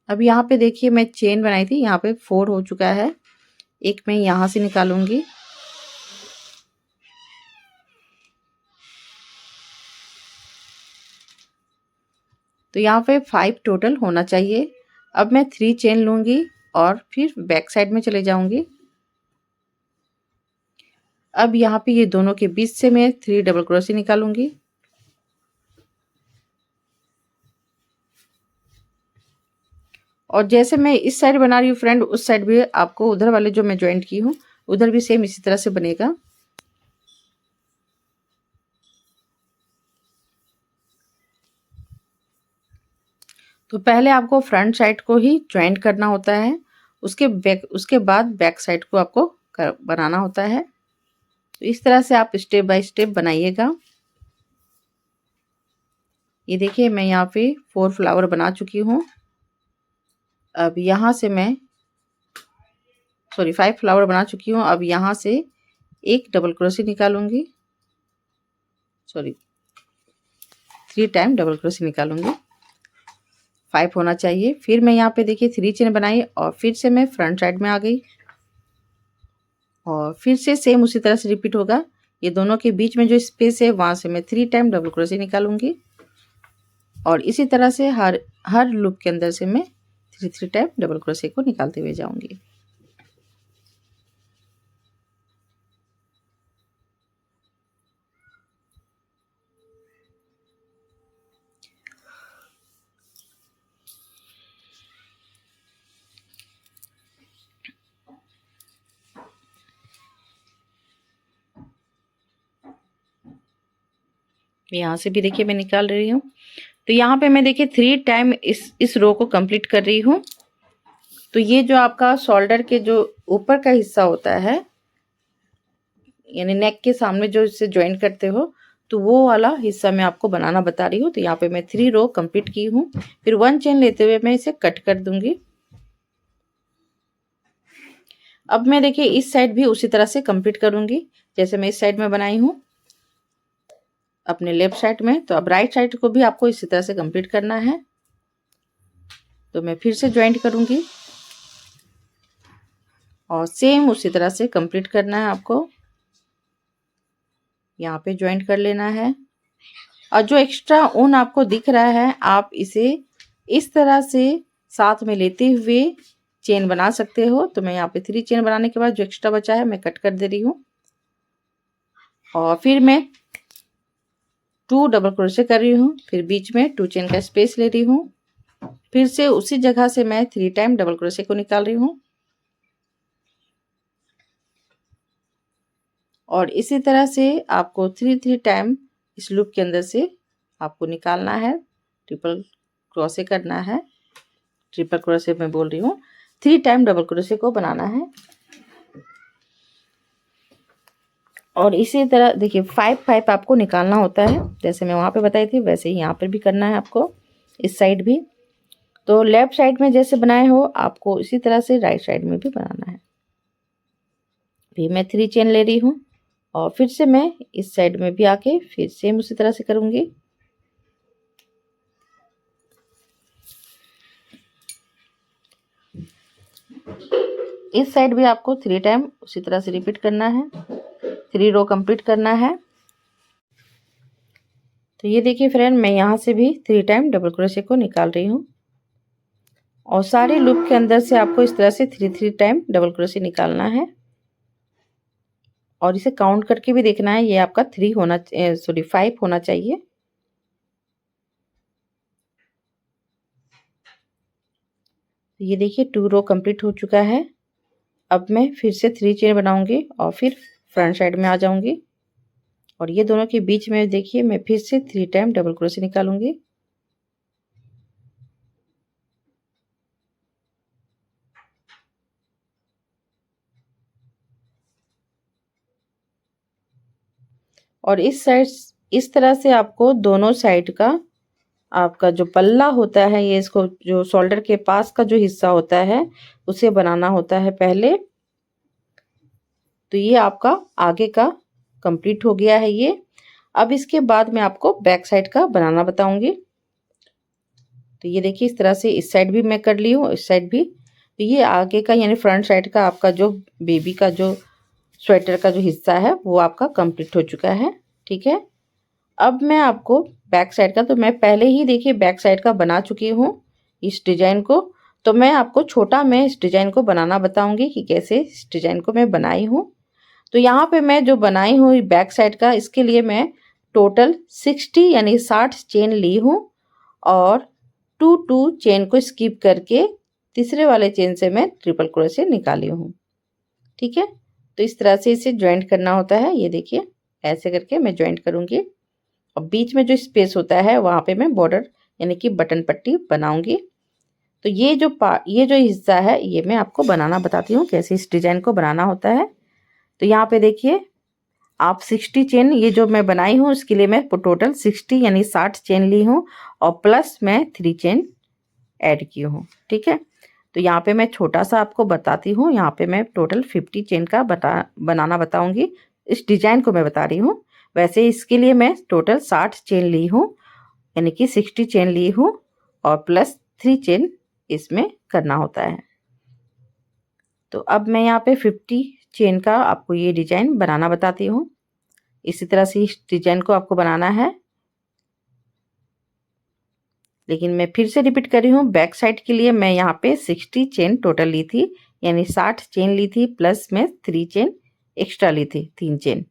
अब यहाँ पे देखिए, मैं चेन बनाई थी, यहाँ पे 4 हो चुका है। एक मैं यहाँ से निकालूंगी। तो यहाँ पे 5 टोटल होना चाहिए। अब मैं 3 चेन लूंगी और फिर बैक साइड में चले जाऊंगी। अब यहाँ पे ये दोनों के बीच से मैं 3 डबल क्रोशे निकालूंगी। और जैसे मैं इस साइड बना रही हूँ फ्रेंड, उस साइड भी आपको उधर वाले जो मैं ज्वाइंट की हूँ उधर भी सेम इसी तरह से बनेगा। तो पहले आपको फ्रंट साइड को ही ज्वाइंट करना होता है, उसके बाद बैक साइड को आपको बनाना होता है। तो इस तरह से आप स्टेप बाय स्टेप बनाइएगा। ये देखिए मैं यहाँ पे 4 फ्लावर बना चुकी हूँ। अब यहाँ से मैं 5 फ्लावर बना चुकी हूँ। अब यहाँ से एक डबल क्रोशे निकालूंगी, 3 टाइम डबल क्रोशे निकालूंगी। 5 होना चाहिए। फिर मैं यहाँ पे देखिए 3 चेन बनाई और फिर से मैं फ्रंट साइड में आ गई और फिर से सेम उसी तरह से रिपीट होगा। ये दोनों के बीच में जो स्पेस है वहां से मैं 3 टाइम डबल क्रोशे निकालूंगी और इसी तरह से हर लूप के अंदर से मैं 3 टाइम डबल क्रोशे को निकालते हुए जाऊंगी। यहाँ से भी देखिए मैं निकाल रही हूँ। तो यहाँ पे मैं देखिए 3 टाइम इस रो को कंप्लीट कर रही हूँ। तो ये जो आपका शोल्डर के जो ऊपर का हिस्सा होता है, यानी नेक के सामने जो इसे ज्वाइन करते हो, तो वो वाला हिस्सा मैं आपको बनाना बता रही हूँ। तो यहाँ पे मैं 3 रो कंप्लीट की हूँ। फिर 1 चेन लेते हुए मैं इसे कट कर दूंगी। अब मैं देखिए इस साइड भी उसी तरह से कंप्लीट करूंगी जैसे मैं इस साइड में बनाई हूँ अपने लेफ्ट साइड में। तो अब राइट साइड को भी आपको इसी तरह से कंप्लीट करना है। तो मैं फिर से ज्वाइंट करूंगी और सेम उसी तरह से कंप्लीट करना है आपको। यहाँ पे ज्वाइंट कर लेना है और जो एक्स्ट्रा ऊन आपको दिख रहा है आप इसे इस तरह से साथ में लेते हुए चेन बना सकते हो। तो मैं यहाँ पे 3 चेन बनाने के बाद जो एक्स्ट्रा बचा है मैं कट कर दे रही हूँ और फिर मैं 2 डबल क्रोशे कर रही हूँ। फिर बीच में 2 चेन का स्पेस ले रही हूँ। फिर से उसी जगह से मैं 3 टाइम डबल क्रोशे को निकाल रही हूँ और इसी तरह से आपको 3 टाइम इस लूप के अंदर से आपको निकालना है। ट्रिपल क्रोशे करना है, ट्रिपल क्रोशे मैं बोल रही हूँ, 3 टाइम डबल क्रोशे को बनाना है। और इसी तरह देखिए 5 आपको निकालना होता है, जैसे मैं वहाँ पे बताई थी वैसे ही यहाँ पर भी करना है आपको, इस साइड भी। तो लेफ्ट साइड में जैसे बनाए हो आपको इसी तरह से राइट साइड में भी बनाना है। भी मैं 3 चेन ले रही हूँ और फिर से मैं इस साइड में भी आके फिर सेम उसी तरह से करूँगी। इस साइड भी आपको 3 टाइम उसी तरह से रिपीट करना है, 3 रो कंप्लीट करना है। तो ये देखिए फ्रेंड मैं यहाँ से भी 3 टाइम डबल क्रोशे को निकाल रही हूँ और सारे लूप के अंदर से आपको इस तरह से 3 टाइम डबल क्रोशे निकालना है और इसे काउंट करके भी देखना है। ये आपका 5 होना चाहिए। ये देखिए 2 रो कंप्लीट हो चुका है। अब मैं फिर से 3 चेन बनाऊंगी और फिर फ्रंट साइड में आ जाऊंगी और ये दोनों के बीच में देखिए मैं फिर से 3 टाइम डबल क्रोशे निकालूंगी। और इस साइड इस तरह से आपको दोनों साइड का आपका जो पल्ला होता है, ये इसको जो शोल्डर के पास का जो हिस्सा होता है उसे बनाना होता है पहले। तो ये आपका आगे का कंप्लीट हो गया है ये। अब इसके बाद मैं आपको बैक साइड का बनाना बताऊंगी। तो ये देखिए इस तरह से इस साइड भी मैं कर ली हूँ, इस साइड भी। तो ये आगे का यानी फ्रंट साइड का आपका जो बेबी का जो स्वेटर का जो हिस्सा है वो आपका कंप्लीट हो चुका है। ठीक है, अब मैं आपको बैक साइड का, तो मैं पहले ही देखिए बैक साइड का बना चुकी हूँ इस डिजाइन को। तो मैं आपको छोटा में इस डिजाइन को बनाना बताऊंगी कि कैसे इस डिजाइन को मैं बनाई हूँ। तो यहाँ पे मैं जो बनाई हूँ बैक साइड का, इसके लिए मैं टोटल 60 यानी 60 चेन ली हूँ और 2 चेन को स्किप करके तीसरे वाले चेन से मैं ट्रिपल क्रोशे निकाली हूँ। ठीक है, तो इस तरह से इसे ज्वाइंट करना होता है। ये देखिए ऐसे करके मैं ज्वाइंट करूँगी और बीच में जो स्पेस होता है वहाँ पे मैं बॉर्डर यानी कि बटन पट्टी बनाऊँगी। तो ये जो हिस्सा है ये मैं आपको बनाना बताती हूँ कैसे इस डिज़ाइन को बनाना होता है। तो यहाँ पे देखिए आप 60 चेन ये जो मैं बनाई हूँ इसके लिए मैं टोटल 60 यानी 60 चेन ली हूँ और प्लस मैं 3 चेन ऐड की हूँ। ठीक है, तो यहाँ पे मैं छोटा सा आपको बताती हूँ। यहाँ पे मैं टोटल 50 चेन का बनाना बताऊंगी। इस डिजाइन को मैं बता रही हूँ। वैसे इसके लिए मैं टोटल 60 चेन ली हूँ यानी कि 60 चेन ली हूँ और प्लस 3 चेन इसमें करना होता है। तो अब मैं यहाँ पे 50 चेन का आपको ये डिजाइन बनाना बताती हूँ। इसी तरह से इस डिजाइन को आपको बनाना है। लेकिन मैं फिर से रिपीट कर रही हूँ, बैक साइड के लिए मैं यहाँ पे 60 चेन टोटल ली थी यानी 60 चेन ली थी प्लस में 3 चेन एक्स्ट्रा ली थी, 3 चेन।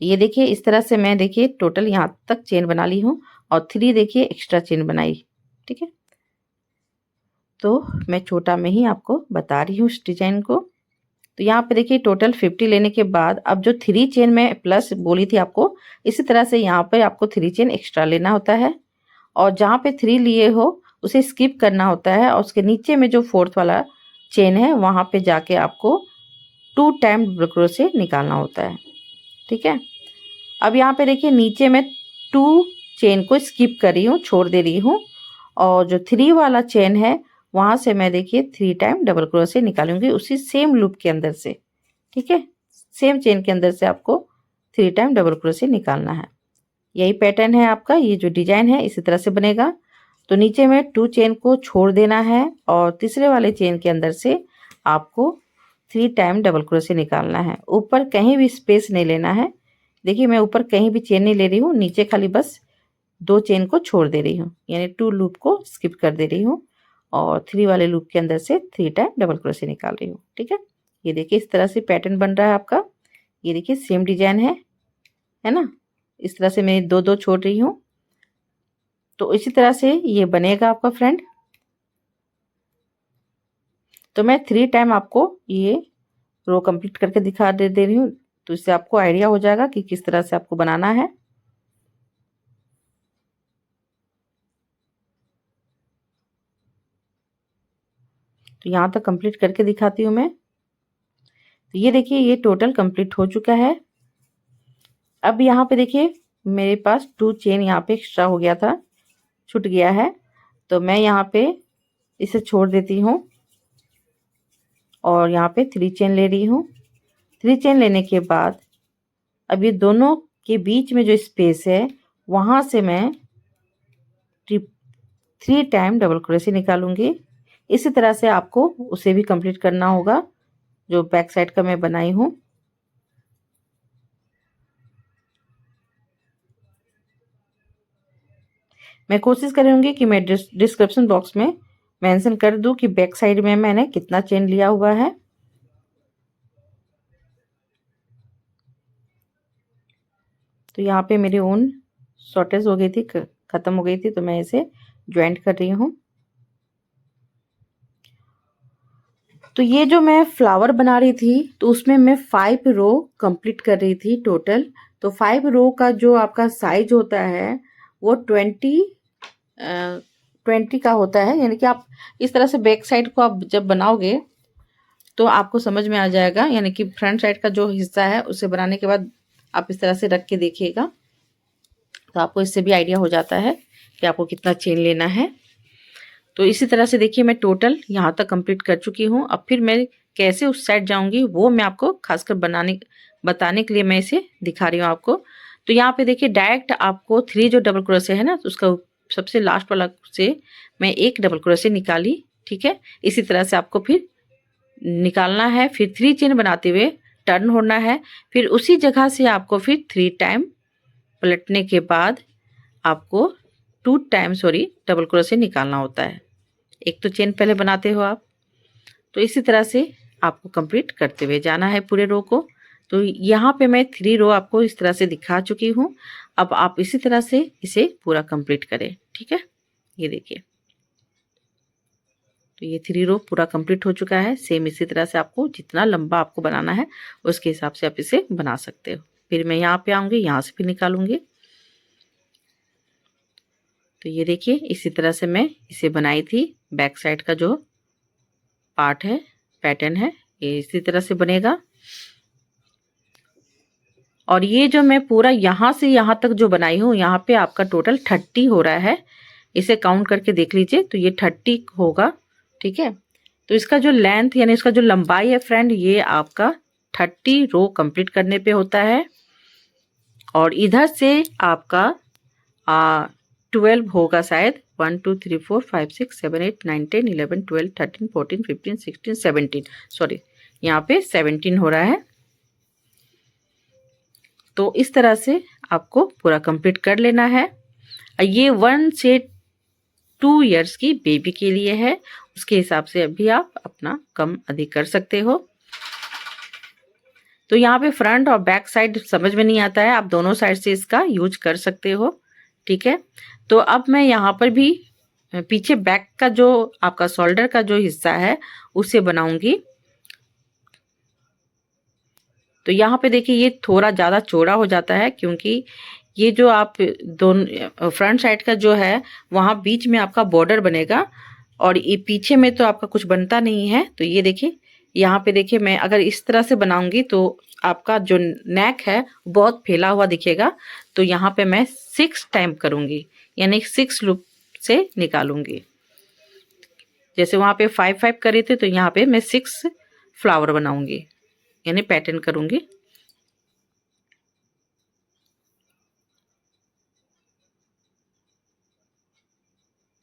ये देखिए इस तरह से मैं देखिए टोटल यहाँ तक चेन बना ली हूँ और 3 देखिए एक्स्ट्रा चेन बनाई। ठीक है, तो मैं छोटा में ही आपको बता रही हूँ इस डिजाइन को। तो यहाँ पे देखिए टोटल 50 लेने के बाद अब जो 3 चेन में प्लस बोली थी आपको, इसी तरह से यहाँ पे आपको 3 चेन एक्स्ट्रा लेना होता है और जहाँ पे 3 लिए हो उसे स्किप करना होता है और उसके नीचे में जो 4th वाला चेन है वहाँ पे जाके आपको 2 टाइम डबल क्रोशे निकालना होता है। ठीक है, अब यहाँ पे देखिए नीचे में 2 चेन को स्किप कर रही हूँ, छोड़ दे रही हूँ और जो 3 वाला चेन है वहाँ से मैं देखिए 3 टाइम डबल क्रोशे निकालूंगी उसी सेम लूप के अंदर से। ठीक है, सेम चेन के अंदर से आपको 3 टाइम डबल क्रोशे निकालना है। यही पैटर्न है आपका, ये जो डिजाइन है इसी तरह से बनेगा। तो नीचे में 2 चेन को छोड़ देना है और तीसरे वाले चेन के अंदर से आपको 3 टाइम डबल क्रोशे निकालना है। ऊपर कहीं भी स्पेस नहीं लेना है। देखिए मैं ऊपर कहीं भी चेन नहीं ले रही हूँ, नीचे खाली बस 2 चेन को छोड़ दे रही हूँ यानी 2 लूप को स्किप कर दे रही हूँ और 3 वाले लूप के अंदर से 3 टाइम डबल क्रोशे निकाल रही हूँ। ठीक है, ये देखिए इस तरह से पैटर्न बन रहा है आपका। ये देखिए सेम डिजाइन है ना। इस तरह से मैं 2 छोड़ रही हूँ। तो इसी तरह से ये बनेगा आपका फ्रेंड। तो मैं 3 टाइम आपको ये रो कंप्लीट करके दिखा दे रही हूँ तो इससे आपको आइडिया हो जाएगा कि किस तरह से आपको बनाना है। तो यहाँ तक कंप्लीट करके दिखाती हूँ मैं। तो ये देखिए ये टोटल कंप्लीट हो चुका है। अब यहाँ पे देखिए मेरे पास 2 चेन यहाँ पे एक्स्ट्रा हो गया था, छूट गया है। तो मैं यहाँ पे इसे छोड़ देती हूँ और यहाँ पे 3 चेन ले रही हूँ। 3 चेन लेने के बाद अब ये दोनों के बीच में जो स्पेस है वहाँ से मैं 3 टाइम डबल क्रोशे निकालूंगी। इसी तरह से आपको उसे भी कंप्लीट करना होगा जो बैक साइड का मैं बनाई हूँ। मैं कोशिश करूंगी कि मैं डिस्क्रिप्शन बॉक्स में मेंशन कर दूं कि बैक साइड में मैंने कितना चेन लिया हुआ है। तो यहाँ पे मेरी ऊन शॉर्टेज हो गई थी, खत्म हो गई थी, तो मैं इसे ज्वाइंट कर रही हूँ। तो ये जो मैं फ्लावर बना रही थी तो उसमें मैं 5 रो कंप्लीट कर रही थी टोटल। तो 5 रो का जो आपका साइज होता है वो 20 का होता है। यानी कि आप इस तरह से बैक साइड को आप जब बनाओगे तो आपको समझ में आ जाएगा। यानी कि फ्रंट साइड का जो हिस्सा है उसे बनाने के बाद आप इस तरह से रख के देखिएगा तो आपको इससे भी आइडिया हो जाता है कि आपको कितना चेन लेना है। तो इसी तरह से देखिए मैं टोटल यहाँ तक कंप्लीट कर चुकी हूँ। अब फिर मैं कैसे उस साइड जाऊँगी वो मैं आपको खासकर बताने के लिए मैं इसे दिखा रही हूँ आपको। तो यहाँ पे देखिए डायरेक्ट आपको 3 जो डबल क्रोशे है ना तो उसका सबसे लास्ट वाला से मैं 1 डबल क्रोशे निकाली। ठीक है, इसी तरह से आपको फिर निकालना है। फिर 3 चेन बनाते हुए टर्न होना है। फिर उसी जगह से आपको फिर 3 टाइम पलटने के बाद आपको 2 टाइम डबल क्रोशे निकालना होता है। एक तो चेन पहले बनाते हो आप। तो इसी तरह से आपको कंप्लीट करते हुए जाना है पूरे रो को। तो यहाँ पे मैं 3 रो आपको इस तरह से दिखा चुकी हूँ। अब आप इसी तरह से इसे पूरा कंप्लीट करें। ठीक है, ये देखिए तो ये 3 रो पूरा कंप्लीट हो चुका है। सेम इसी तरह से आपको जितना लंबा आपको बनाना है उसके हिसाब से आप इसे बना सकते हो। फिर मैं यहाँ पे आऊँगी, यहाँ से भी निकालूंगी। तो ये देखिए इसी तरह से मैं इसे बनाई थी। बैक साइड का जो पार्ट है, पैटर्न है, ये इसी तरह से बनेगा। और ये जो मैं पूरा यहाँ से यहाँ तक जो बनाई हूँ, यहाँ पे आपका टोटल 30 हो रहा है। इसे काउंट करके देख लीजिए, तो ये 30 होगा। ठीक है, तो इसका जो लेंथ यानी इसका जो लंबाई है फ्रेंड, ये आपका 30 रो कंप्लीट करने पे होता है। और इधर से आपका 12 होगा शायद। 1 2 3 4 5 6 7 8 9 10 11 12 13 14 15 16 17, सॉरी यहाँ पे 17 हो रहा है। तो इस तरह से आपको पूरा कंप्लीट कर लेना है। ये 1 से 2 इयर्स की बेबी के लिए है, उसके हिसाब से अभी आप अपना कम अधिक कर सकते हो। तो यहाँ पे फ्रंट और बैक साइड समझ में नहीं आता है, आप दोनों साइड से इसका यूज कर सकते हो। ठीक है, तो अब मैं यहाँ पर भी पीछे बैक का जो आपका शोल्डर का जो हिस्सा है उसे बनाऊंगी। तो यहाँ पे देखिए ये थोड़ा ज़्यादा चौड़ा हो जाता है, क्योंकि ये जो आप दोनों फ्रंट साइड का जो है वहाँ बीच में आपका बॉर्डर बनेगा और ये पीछे में तो आपका कुछ बनता नहीं है। तो ये देखिए यहाँ पे देखिए, मैं अगर इस तरह से बनाऊंगी तो आपका जो नेक है बहुत फैला हुआ दिखेगा। तो यहाँ पे मैं 6 टाइम करूँगी, यानी 6 लूप से निकालूंगी। जैसे वहाँ पे 5 कर रही थी, तो यहाँ पे मैं 6 फ्लावर बनाऊंगी, यानी पैटर्न करूंगी।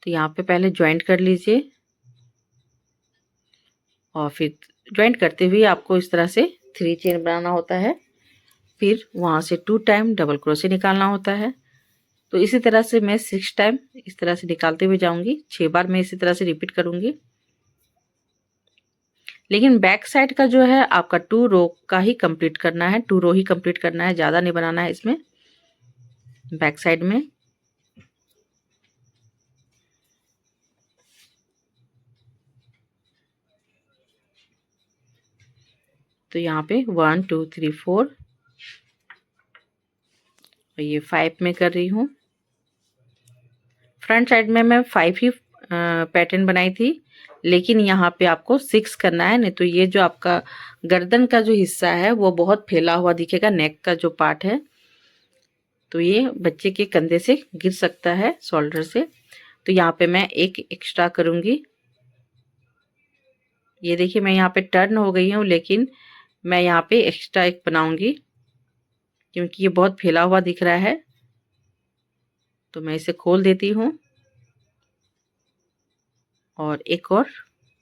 तो यहाँ पे पहले ज्वाइंट कर लीजिए और फिर ज्वाइंट करते हुए आपको इस तरह से 3 चेन बनाना होता है। फिर वहाँ से 2 टाइम डबल क्रोशे निकालना होता है। तो इसी तरह से मैं 6 टाइम इस तरह से निकालते हुए जाऊंगी। 6 बार मैं इसी तरह से रिपीट करूंगी। लेकिन बैक साइड का जो है आपका 2 रो का ही कंप्लीट करना है, 2 रो ही कंप्लीट करना है, ज़्यादा नहीं बनाना है इसमें बैक साइड में। तो यहाँ पे 1 2 3 4 और ये 5 में कर रही हूँ। फ्रंट साइड में मैं 5 ही पैटर्न बनाई थी, लेकिन यहाँ पे आपको 6 करना है, नहीं तो ये जो आपका गर्दन का जो हिस्सा है वो बहुत फैला हुआ दिखेगा, नेक का जो पार्ट है, तो ये बच्चे के कंधे से गिर सकता है, शोल्डर से। तो यहाँ पे मैं एक एक्स्ट्रा करूँगी। ये देखिए मैं यहाँ पे टर्न हो गई हूँ, लेकिन मैं यहाँ पे एक्स्ट्रा एक बनाऊंगी क्योंकि ये बहुत फैला हुआ दिख रहा है। तो मैं इसे खोल देती हूँ और एक और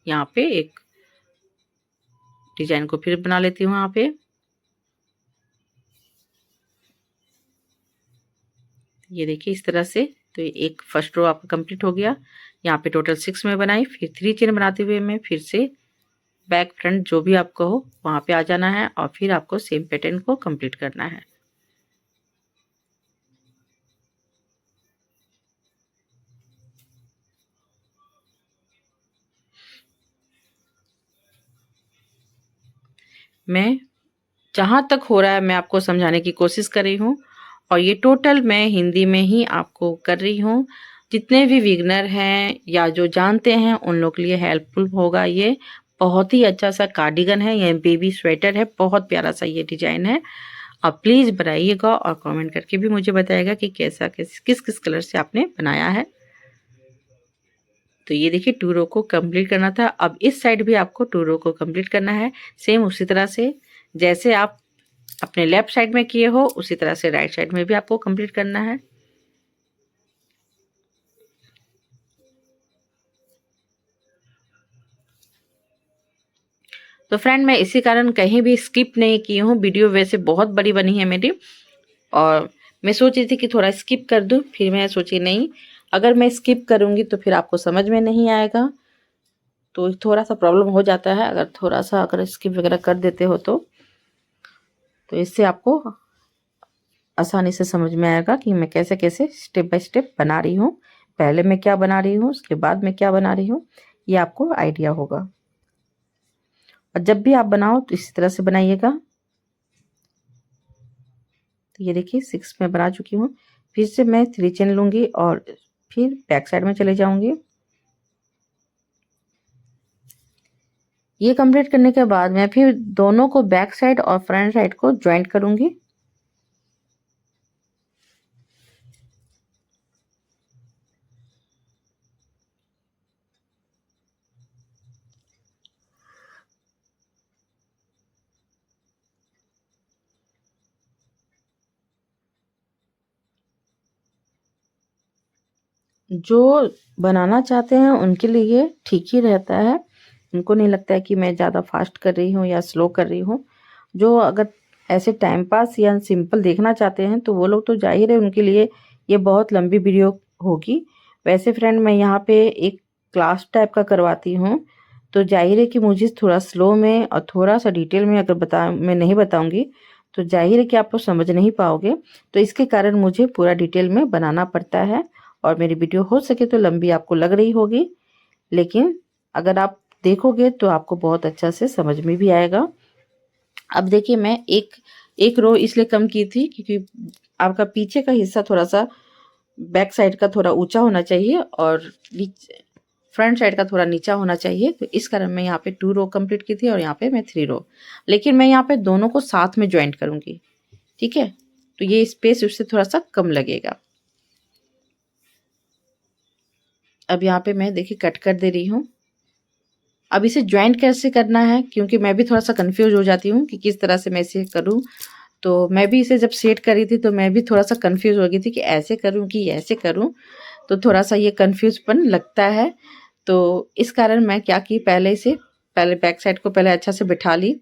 यहाँ पे एक डिजाइन को फिर बना लेती हूँ यहाँ पे। ये देखिए इस तरह से। तो एक फर्स्ट रो आपका कंप्लीट हो गया। यहाँ पे टोटल 6 में बनाई, फिर 3 चेन बनाते हुए मैं फिर से बैक फ्रंट जो भी आपका हो वहाँ पे आ जाना है और फिर आपको सेम पैटर्न को कंप्लीट करना है। मैं जहाँ तक हो रहा है मैं आपको समझाने की कोशिश कर रही हूँ और ये टोटल मैं हिंदी में ही आपको कर रही हूँ। जितने भी बिगनर हैं या जो जानते हैं उन लोग के लिए हेल्पफुल होगा। ये बहुत ही अच्छा सा कार्डिगन है, ये बेबी स्वेटर है, बहुत प्यारा सा ये डिजाइन है। आप प्लीज़ बनाइएगा और कमेंट करके भी मुझे बताइएगा कि कैसा किस किस कलर से आपने बनाया है। तो ये देखिए 2 रो को कंप्लीट करना था। अब इस साइड भी आपको 2 रो को कंप्लीट करना है, सेम उसी तरह से जैसे आप अपने लेफ्ट साइड में किए हो उसी तरह से राइट साइड में भी आपको कंप्लीट करना है। तो फ्रेंड मैं इसी कारण कहीं भी स्किप नहीं की हूँ। वीडियो वैसे बहुत बड़ी बनी है मेरी और मैं सोच रही थी कि थोड़ा स्किप कर दूँ, फिर मैं सोची नहीं, अगर मैं स्किप करूँगी तो फिर आपको समझ में नहीं आएगा, तो थोड़ा सा प्रॉब्लम हो जाता है अगर थोड़ा सा अगर स्किप वगैरह कर देते हो तो इससे आपको आसानी से समझ में आएगा कि मैं कैसे कैसे स्टेप बाय स्टेप बना रही हूँ। पहले मैं क्या बना रही हूँ, उसके बाद मैं क्या बना रही हूँ, ये आपको आइडिया होगा। और जब भी आप बनाओ तो इसी तरह से बनाइएगा। तो ये देखिए 6 में बना चुकी हूँ। फिर से मैं 3 चेन लूँगी और फिर बैक साइड में चले जाऊँगी। ये कंप्लीट करने के बाद मैं फिर दोनों को बैक साइड और फ्रंट साइड को ज्वाइंट करूँगी। जो बनाना चाहते हैं उनके लिए ठीक ही रहता है। उनको नहीं लगता है कि मैं ज़्यादा फास्ट कर रही हूँ या स्लो कर रही हूँ। जो अगर ऐसे टाइम पास या सिंपल देखना चाहते हैं तो वो लोग तो ज़ाहिर है उनके लिए ये बहुत लंबी वीडियो होगी। वैसे फ्रेंड मैं यहाँ पे एक क्लास टाइप का करवाती हूँ, तो ज़ाहिर है कि मुझे थोड़ा स्लो में और थोड़ा-सा डिटेल में अगर मैं नहीं बताऊँगी तो ज़ाहिर है कि आप लोग समझ नहीं पाओगे। तो इसके कारण मुझे पूरा डिटेल में बनाना पड़ता है और मेरी वीडियो हो सके तो लंबी आपको लग रही होगी, लेकिन अगर आप देखोगे तो आपको बहुत अच्छा से समझ में भी आएगा। अब देखिए मैं एक रो इसलिए कम की थी क्योंकि आपका पीछे का हिस्सा थोड़ा-सा बैक साइड का थोड़ा ऊँचा होना चाहिए और फ्रंट साइड का थोड़ा नीचा होना चाहिए। तो इस कारण मैं यहाँ पे 2 रो कंप्लीट की थी और यहाँ पे मैं 3 रो। लेकिन मैं यहाँ पे दोनों को साथ में जॉइंट करूँगी, ठीक है? तो ये स्पेस उससे थोड़ा-सा कम लगेगा। अब यहाँ पे मैं देखिए कट कर दे रही हूँ। अब इसे जॉइंट कैसे करना है, क्योंकि मैं भी थोड़ा-सा कन्फ्यूज़ हो जाती हूँ कि किस तरह से मैं इसे करूँ। तो मैं भी इसे जब सेट कर रही थी तो मैं भी थोड़ा-सा कन्फ्यूज़ हो गई थी कि ऐसे करूँ कि ऐसे करूँ, तो थोड़ा-सा ये कन्फ्यूज़पन लगता है। तो इस कारण मैं क्या की पहले बैक साइड को पहले अच्छा से बिठा ली।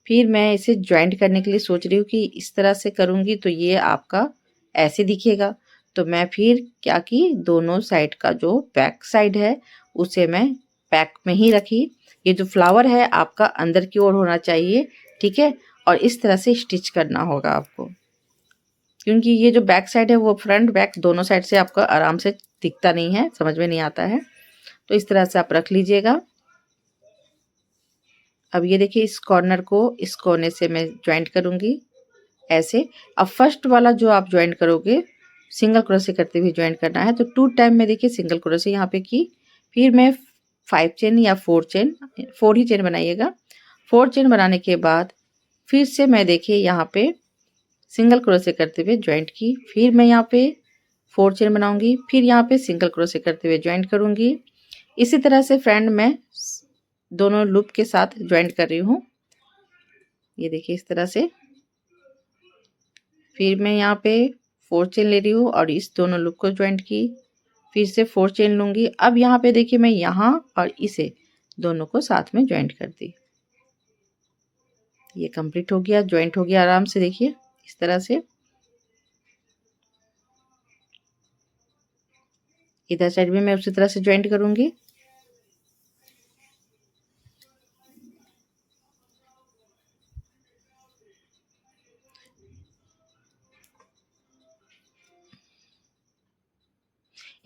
फिर मैं इसे जॉइंट करने के लिए सोच रही हूँ कि इस तरह से करूँगी तो ये आपका ऐसे दिखेगा। तो मैं फिर क्या की दोनों साइड का जो बैक साइड है उसे मैं बैक में ही रखी। ये जो फ्लावर है आपका अंदर की ओर होना चाहिए, ठीक है? और इस तरह से स्टिच करना होगा आपको, क्योंकि ये जो बैक साइड है वो फ्रंट बैक दोनों साइड से आपको आराम से दिखता नहीं है, समझ में नहीं आता है। तो इस तरह से आप रख लीजिएगा। अब ये देखिए इस कॉर्नर को इस कोने से मैं जॉइंट करूँगी ऐसे। अब फर्स्ट वाला जो आप जॉइंट करोगे सिंगल क्रोशे करते हुए जॉइंट करना है। तो 2 टाइम में देखिए सिंगल क्रोशे यहाँ पे की, फिर मैं 5 चेन या 4 चेन 4 ही चेन बनाइएगा। 4 चेन बनाने के बाद फिर से मैं देखिए यहाँ पे सिंगल क्रोशे करते हुए जॉइंट की, फिर मैं यहाँ पे 4 चेन बनाऊंगी, फिर यहाँ पे सिंगल क्रोशे करते हुए जॉइंट करूंगी। इसी तरह से फ्रेंड मैं दोनों लूप के साथ जॉइंट कर रही हूँ। ये देखिए इस तरह से। फिर मैं यहाँ पे 4 चेन ले रही हूँ और इस दोनों लूप को जॉइंट की, फिर से 4 चेन लूंगी। अब यहाँ पे देखिए मैं यहाँ और इसे दोनों को साथ में जॉइंट कर दी। ये कंप्लीट हो गया, जॉइंट हो गया आराम से। देखिए इस तरह से इधर साइड भी मैं उसी तरह से जॉइंट करूंगी।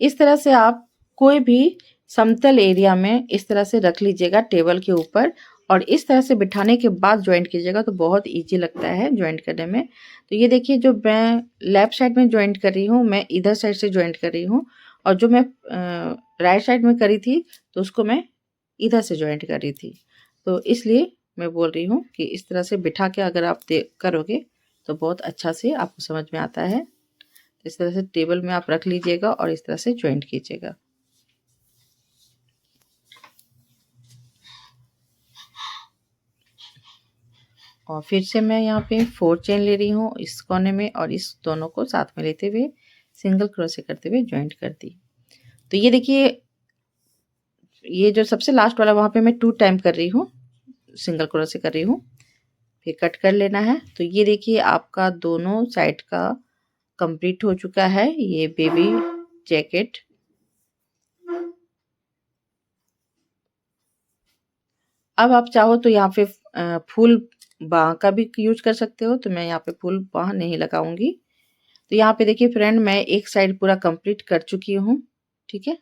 इस तरह से आप कोई भी समतल एरिया में इस तरह से रख लीजिएगा टेबल के ऊपर और इस तरह से बिठाने के बाद जॉइंट कीजिएगा तो बहुत इजी लगता है जॉइंट करने में। तो ये देखिए जो मैं लेफ्ट साइड में जॉइंट कर रही हूँ मैं इधर साइड से जॉइंट कर रही हूँ और जो मैं राइट साइड में करी थी तो उसको मैं इधर से जॉइंट कर रही थी। तो इसलिए मैं बोल रही हूँ कि इस तरह से बिठा के अगर आप करोगे तो बहुत अच्छा से आपको समझ में आता है। इस तरह से टेबल में आप रख लीजिएगा और इस तरह से जॉइंट कीजिएगा। और फिर से मैं यहाँ पे 4 चेन ले रही हूँ इस कोने में और इस दोनों को साथ में लेते हुए सिंगल क्रोशे करते हुए जॉइंट कर दी। तो ये देखिए ये जो सबसे लास्ट वाला वहाँ पे मैं 2 टाइम कर रही हूँ, सिंगल क्रोशे कर रही हूँ, फिर कट कर लेना है। तो ये देखिए आपका दोनों साइड का कंप्लीट हो चुका है ये बेबी जैकेट। अब आप चाहो तो यहाँ पे फुल बाह का भी यूज कर सकते हो, तो मैं यहाँ पे फुल बाह नहीं लगाऊंगी। तो यहाँ पे देखिए फ्रेंड मैं एक साइड पूरा कंप्लीट कर चुकी हूँ, ठीक है।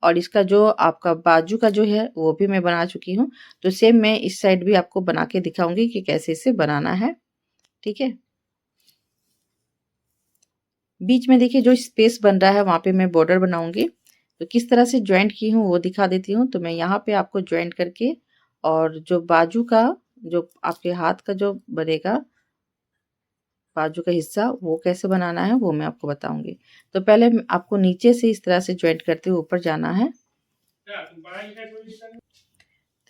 और इसका जो आपका बाजू का जो है वो भी मैं बना चुकी हूँ। तो सेम मैं इस साइड भी आपको बना के दिखाऊंगी कि कैसे इसे बनाना है। ठीक है, बीच में देखिए जो स्पेस बन रहा है वहाँ पे मैं बॉर्डर बनाऊंगी। तो किस तरह से ज्वाइंट की हूँ वो दिखा देती हूँ। तो मैं यहाँ पे आपको ज्वाइंट करके और जो बाजू का जो आपके हाथ का जो बनेगा बाजू का हिस्सा वो कैसे बनाना है वो मैं आपको बताऊंगी। तो पहले आपको नीचे से इस तरह से ज्वाइंट करते हुए ऊपर जाना है।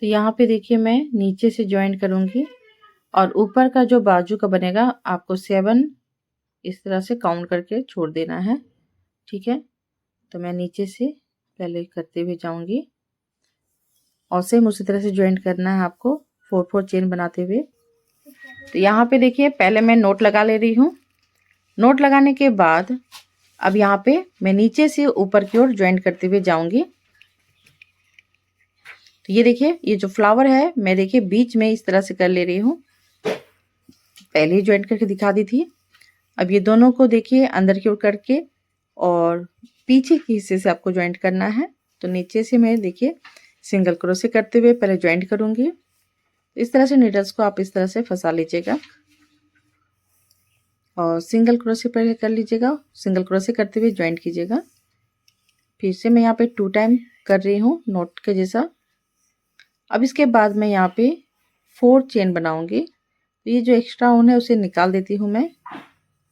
तो यहाँ पे देखिए मैं नीचे से ज्वाइंट करूंगी और ऊपर का जो बाजू का बनेगा आपको 7 इस तरह से काउंट करके छोड़ देना है। ठीक है, तो मैं नीचे से पहले करते हुए जाऊंगी और सेम उसी तरह से ज्वाइंट करना है आपको 4-4 चेन बनाते हुए। तो यहाँ पे देखिए पहले मैं नोट लगा ले रही हूँ। नोट लगाने के बाद अब यहाँ पे मैं नीचे से ऊपर की ओर ज्वाइंट करते हुए जाऊंगी। तो ये देखिए ये जो फ्लावर है मैं देखिए बीच में इस तरह से कर ले रही हूँ। पहले ही ज्वाइंट करके दिखा दी थी। अब ये दोनों को देखिए अंदर की ओर करके और पीछे के हिस्से से आपको ज्वाइंट करना है। तो नीचे से मैं देखिए सिंगल क्रोशे करते हुए पहले ज्वाइंट करूंगी। इस तरह से नीडल्स को आप इस तरह से फंसा लीजिएगा और सिंगल क्रोशे पहले कर लीजिएगा। सिंगल क्रोशे करते हुए ज्वाइंट कीजिएगा। फिर से मैं यहाँ पे 2 टाइम कर रही हूँ नोट के जैसा। अब इसके बाद मैं यहाँ पे 4 चेन बनाऊंगी। तो ये जो एक्स्ट्रा ऊन है उसे निकाल देती हूँ मैं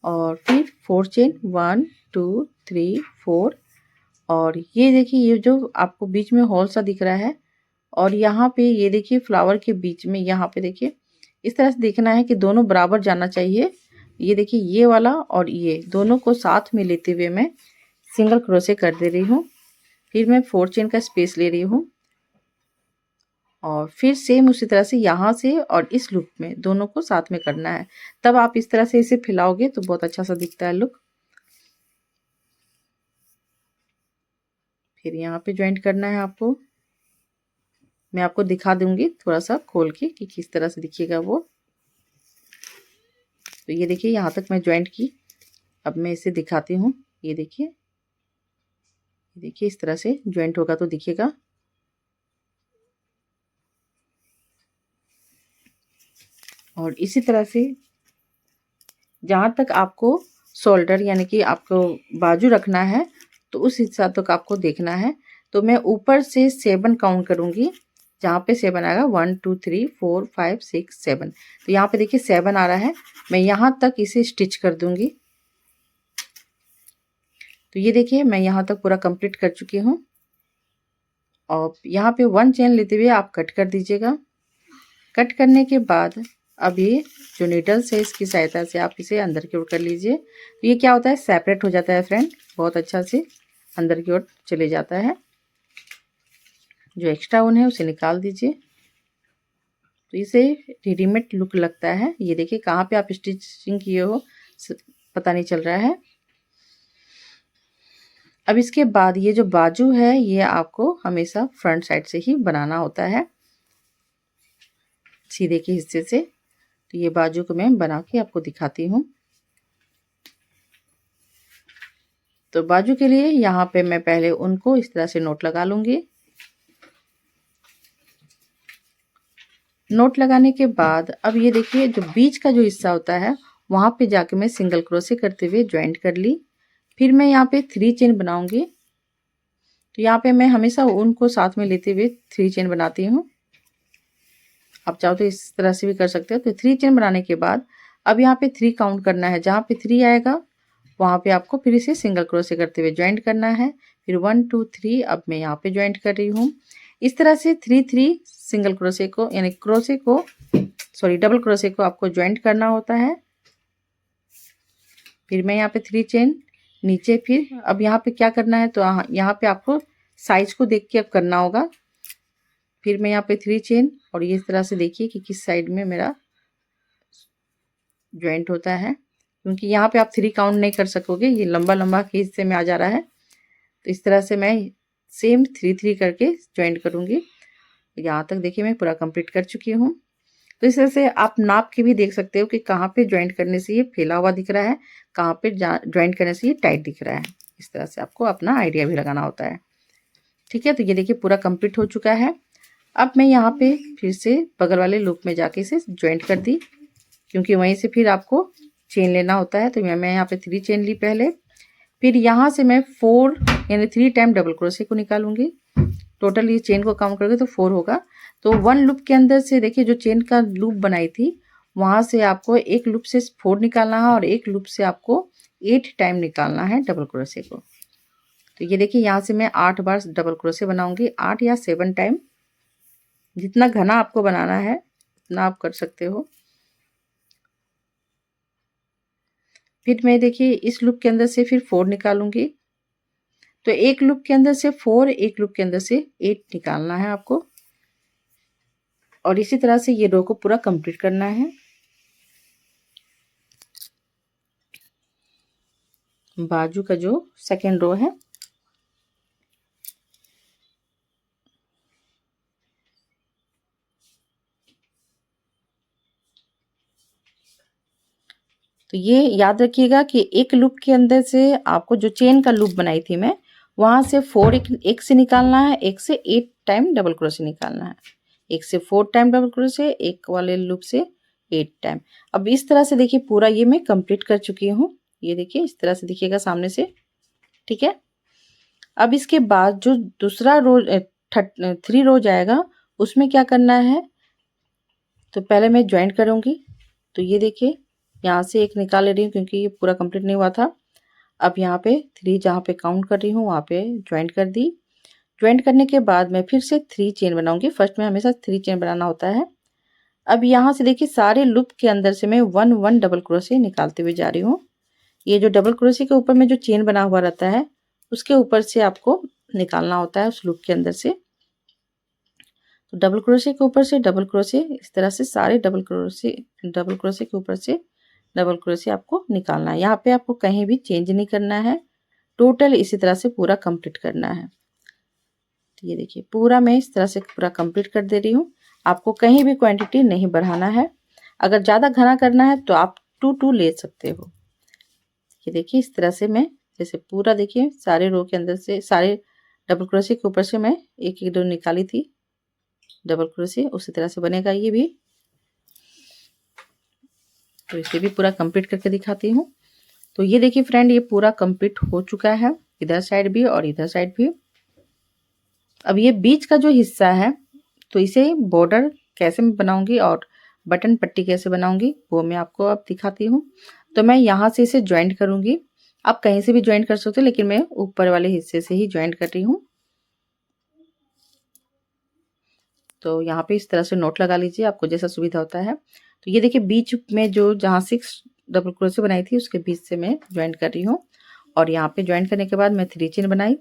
और फिर 4 चेन 1 2 3 4। और ये देखिए ये जो आपको बीच में होल सा दिख रहा है और यहाँ पे ये देखिए फ्लावर के बीच में यहाँ पे देखिए इस तरह से देखना है कि दोनों बराबर जाना चाहिए। ये देखिए ये वाला और ये दोनों को साथ में लेते हुए मैं सिंगल क्रोशे कर दे रही हूँ। फिर मैं 4 चेन का स्पेस ले रही हूँ और फिर सेम उसी तरह से यहाँ से और इस लूप में दोनों को साथ में करना है। तब आप इस तरह से इसे फैलाओगे तो बहुत अच्छा सा दिखता है लुक। फिर यहाँ पे ज्वाइंट करना है आपको। मैं आपको दिखा दूंगी थोड़ा सा खोल के कि किस तरह से दिखिएगा वो। तो ये देखिए यहाँ तक मैं ज्वाइंट की। अब मैं इसे दिखाती हूँ। ये देखिए इस तरह से ज्वाइंट होगा तो दिखिएगा। और इसी तरह से जहाँ तक आपको शोल्डर यानी कि आपको बाजू रखना है तो उस हिस्सा तक आपको देखना है। तो मैं ऊपर से 7 काउंट करूंगी। जहाँ पे 7 आएगा 1 2 3 4 5 6 7। तो यहाँ पे देखिए 7 आ रहा है। मैं यहाँ तक इसे स्टिच कर दूंगी। तो ये देखिए मैं यहाँ तक पूरा कंप्लीट कर चुकी हूँ। और यहाँ पे 1 चेन लेते हुए आप कट कर दीजिएगा। कट करने के बाद अब ये जो नीडल्स है इसकी सहायता से आप इसे अंदर की ओर कर लीजिए। तो ये क्या होता है सेपरेट हो जाता है फ्रेंड, बहुत अच्छा से अंदर की ओर चले जाता है। जो एक्स्ट्रा ऊन है उसे निकाल दीजिए। तो इसे रेडीमेड लुक लगता है। ये देखिए कहाँ पे आप स्टिचिंग किए हो पता नहीं चल रहा है। अब इसके बाद ये जो बाजू है ये आपको हमेशा फ्रंट साइड से ही बनाना होता है, सीधे के हिस्से से। तो ये बाजू को मैं बना के आपको दिखाती हूँ। तो बाजू के लिए यहाँ पे मैं पहले उनको इस तरह से नोट लगा लूंगी। नोट लगाने के बाद अब ये देखिए जो बीच का जो हिस्सा होता है वहां पे जाके मैं सिंगल क्रोशे करते हुए ज्वाइंट कर ली। फिर मैं यहाँ पे 3 चेन बनाऊंगी। तो यहाँ पे मैं हमेशा उनको साथ में लेते हुए 3 चेन बनाती हूँ। आप चाहो तो इस तरह से भी कर सकते हो। तो 3 चेन बनाने के बाद अब यहाँ पे 3 काउंट करना है। जहाँ पे 3 आएगा वहाँ पे आपको फिर इसे सिंगल क्रोशे करते हुए ज्वाइंट करना है। फिर 1 2 3 अब मैं यहाँ पे ज्वाइंट कर रही हूँ। इस तरह से 3 3 सिंगल क्रोशे को यानी क्रोशे को डबल क्रोशे को आपको ज्वाइंट करना होता है। फिर मैं यहाँ पे 3 चेन नीचे। फिर अब यहाँ पे क्या करना है तो यहाँ पे आपको साइज को देख के अब करना होगा। फिर मैं यहाँ पे 3 चेन और ये इस तरह से देखिए कि किस साइड में मेरा ज्वाइंट होता है, क्योंकि यहाँ पे आप 3 काउंट नहीं कर सकोगे, ये लंबा लंबा के हिस्से में आ जा रहा है। तो इस तरह से मैं सेम 3 3 करके ज्वाइंट करूँगी। यहाँ तक देखिए मैं पूरा कंप्लीट कर चुकी हूँ। तो इस तरह से आप नाप के भी देख सकते हो कि कहाँ पे ज्वाइंट करने से ये फैला हुआ दिख रहा है, कहाँ पे ज्वाइंट करने से ये टाइट दिख रहा है। इस तरह से आपको अपना आइडिया भी लगाना होता है। ठीक है। तो ये देखिए पूरा कंप्लीट हो चुका है। अब मैं यहाँ पे फिर से बगल वाले लूप में जाके इसे ज्वाइंट कर दी, क्योंकि वहीं से फिर आपको चेन लेना होता है। तो मैं यहाँ पे 3 चेन ली पहले, फिर यहाँ से मैं 4 यानी 3 टाइम डबल क्रोशे को निकालूंगी। टोटल ये चेन को काउंट करोगे तो 4 होगा। तो 1 लूप के अंदर से देखिए जो चेन का लूप बनाई थी वहाँ से आपको एक लूप से 4 निकालना है और एक लूप से आपको 8 टाइम निकालना है डबल क्रोशे को। तो ये देखिए यहाँ से मैं 8 बार डबल क्रोशे बनाऊंगी, 8 या 7 टाइम, जितना घना आपको बनाना है उतना आप कर सकते हो। फिर मैं देखिए इस लूप के अंदर से फिर 4 निकालूंगी। तो एक लूप के अंदर से 4, एक लूप के अंदर से 8 निकालना है आपको, और इसी तरह से ये रो को पूरा कंप्लीट करना है। बाजू का जो सेकेंड रो है, तो ये याद रखिएगा कि एक लूप के अंदर से आपको जो चेन का लूप बनाई थी मैं, वहां से 4 एक से निकालना है, एक से 8 टाइम डबल क्रोशे निकालना है, एक से 4 टाइम डबल क्रोशे, एक वाले लूप से 8 टाइम। अब इस तरह से देखिए पूरा ये मैं कंप्लीट कर चुकी हूँ। ये देखिए इस तरह से दिखिएगा सामने से, ठीक है। अब इसके बाद जो दूसरा रो 3 रो जाएगा उसमें क्या करना है, तो पहले मैं ज्वाइंट करूंगी। तो ये देखिए यहाँ से एक निकाल ले रही हूँ क्योंकि ये पूरा कंप्लीट नहीं हुआ था। अब यहाँ पे 3 जहाँ पे काउंट कर रही हूँ वहाँ पे ज्वाइंट कर दी। ज्वाइंट करने के बाद मैं फिर से 3 चेन बनाऊंगी। फर्स्ट में हमेशा 3 चेन बनाना होता है। अब यहाँ से देखिए सारे लूप के अंदर से मैं 1 डबल क्रोशे निकालते हुए जा रही हूँ। ये जो डबल क्रोशे के ऊपर में जो चेन बना हुआ रहता है उसके ऊपर से आपको निकालना होता है, उस लूप के अंदर से। तो डबल क्रोशे के ऊपर से डबल क्रोशे, इस तरह से सारे डबल क्रोशे के ऊपर से डबल क्रोशे आपको निकालना है। यहाँ पे आपको कहीं भी चेंज नहीं करना है, टोटल इसी तरह से पूरा कंप्लीट करना है। तो ये देखिए पूरा मैं इस तरह से पूरा कंप्लीट कर दे रही हूँ। आपको कहीं भी क्वांटिटी नहीं बढ़ाना है। अगर ज़्यादा घना करना है तो आप 2 ले सकते हो। ये देखिए इस तरह से मैं जैसे पूरा देखिए सारे रो के अंदर से सारे डबल क्रोशे के ऊपर से मैं एक एक डोर निकाली थी डबल क्रोशे, उसी तरह से बनेगा ये भी। तो इसे भी पूरा कंप्लीट करके दिखाती हूँ। तो ये देखिए फ्रेंड ये पूरा कंप्लीट हो चुका है, इधर साइड भी और इधर साइड भी। अब ये बीच का जो हिस्सा है तो इसे बॉर्डर कैसे मैं बनाऊंगी और बटन पट्टी कैसे बनाऊंगी वो मैं आपको अब दिखाती हूँ। तो मैं यहाँ से इसे ज्वाइंट करूंगी। आप कहीं से भी ज्वाइंट कर सकते हो, लेकिन मैं ऊपर वाले हिस्से से ही ज्वाइंट कर रही हूँ। तो यहाँ पे इस तरह से नोट लगा लीजिए, आपको जैसा सुविधा होता है। तो ये देखिए बीच में जो जहाँ 6 डबल क्रोशे बनाई थी उसके बीच से मैं ज्वाइंट कर रही हूँ, और यहाँ पे ज्वाइंट करने के बाद मैं 3 चेन बनाई।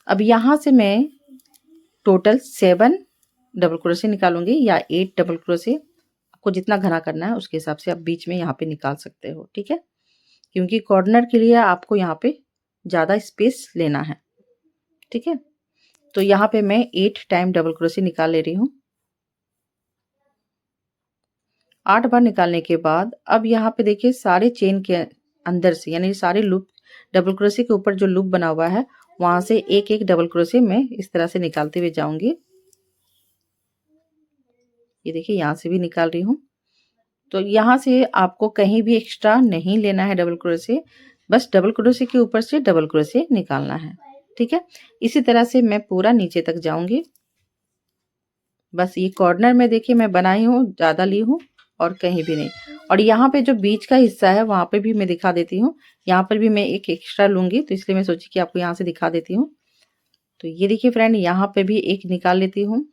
अब यहाँ से मैं टोटल 7 डबल क्रोशे निकालूंगी या 8 डबल क्रोशे, आपको जितना घना करना है उसके हिसाब से आप बीच में यहाँ पे निकाल सकते हो, ठीक है। क्योंकि कॉर्नर के लिए आपको यहाँ पे ज़्यादा स्पेस लेना है, ठीक है। तो यहाँ पे मैं 8 टाइम डबल क्रोशे निकाल ले रही हूँ। 8 बार निकालने के बाद अब यहाँ पे देखिए सारे चेन के अंदर से यानी सारे लूप डबल क्रोशे के ऊपर जो लूप बना हुआ है वहां से एक एक डबल क्रोशे मैं इस तरह से निकालते हुए जाऊंगी। ये देखिए यहाँ से भी निकाल रही हूँ। तो यहाँ से आपको कहीं भी एक्स्ट्रा नहीं लेना है डबल क्रोशे, बस डबल क्रोशे के ऊपर से डबल क्रोशे निकालना है, ठीक है। इसी तरह से मैं पूरा नीचे तक जाऊंगी। बस ये कॉर्नर में देखिए मैं बनाई हूँ, ज़्यादा ली हूँ और कहीं भी नहीं। और यहाँ पे जो बीच का हिस्सा है वहाँ पे भी मैं दिखा देती हूँ। यहाँ पर भी मैं एक एक्स्ट्रा लूँगी, तो इसलिए मैं सोची कि आपको यहाँ से दिखा देती हूँ। तो ये देखिए फ्रेंड यहाँ पे भी एक निकाल लेती हूँ,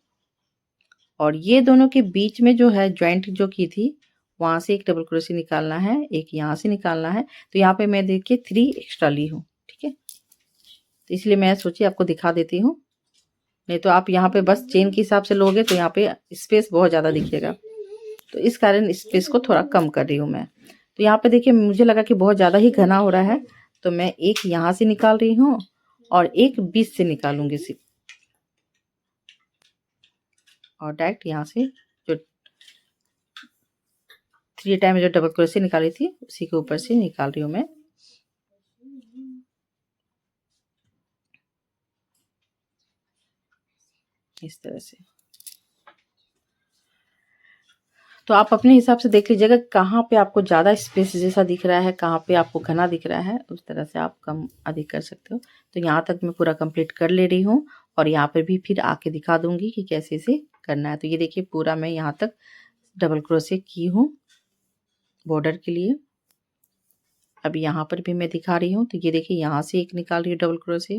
और ये दोनों के बीच में जो है ज्वाइंट जो की थी वहाँ से एक डबल क्रोशे निकालना है, एक यहाँ से निकालना है। तो यहाँ पे मैं देखिए 3 एक्स्ट्रा ली हूँ, ठीक है। तो इसलिए मैं सोची आपको दिखा देती हूँ, नहीं तो आप यहाँ पे बस चेन के हिसाब से लोगे तो यहाँ पे स्पेस बहुत ज़्यादा दिखेगा। तो इस कारण स्पेस को थोड़ा कम कर रही हूँ मैं। तो यहाँ पे देखिए मुझे लगा कि बहुत ज़्यादा ही घना हो रहा है, तो मैं एक यहाँ से निकाल रही हूँ और एक बीच से निकालूंगी सिर्फ, और डायरेक्ट यहाँ से जो 3 टाइम जो डबल क्रोशे निकाली थी उसी के ऊपर से निकाल रही हूँ मैं। इस तरह से। तो आप अपने हिसाब से देख लीजिएगा कहाँ पे आपको ज़्यादा स्पेस जैसा दिख रहा है, कहाँ पे आपको घना दिख रहा है, उस तरह से आप कम अधिक कर सकते हो। तो यहाँ तक मैं पूरा कंप्लीट कर ले रही हूँ और यहाँ पर भी फिर आके दिखा दूंगी कि कैसे इसे करना है। तो ये देखिए पूरा मैं यहाँ तक डबल क्रोशे की हूँ बॉर्डर के लिए। अभी यहाँ पर भी मैं दिखा रही हूँ। तो ये देखिए यहाँ से एक निकाल रही हूँ डबल क्रोशे,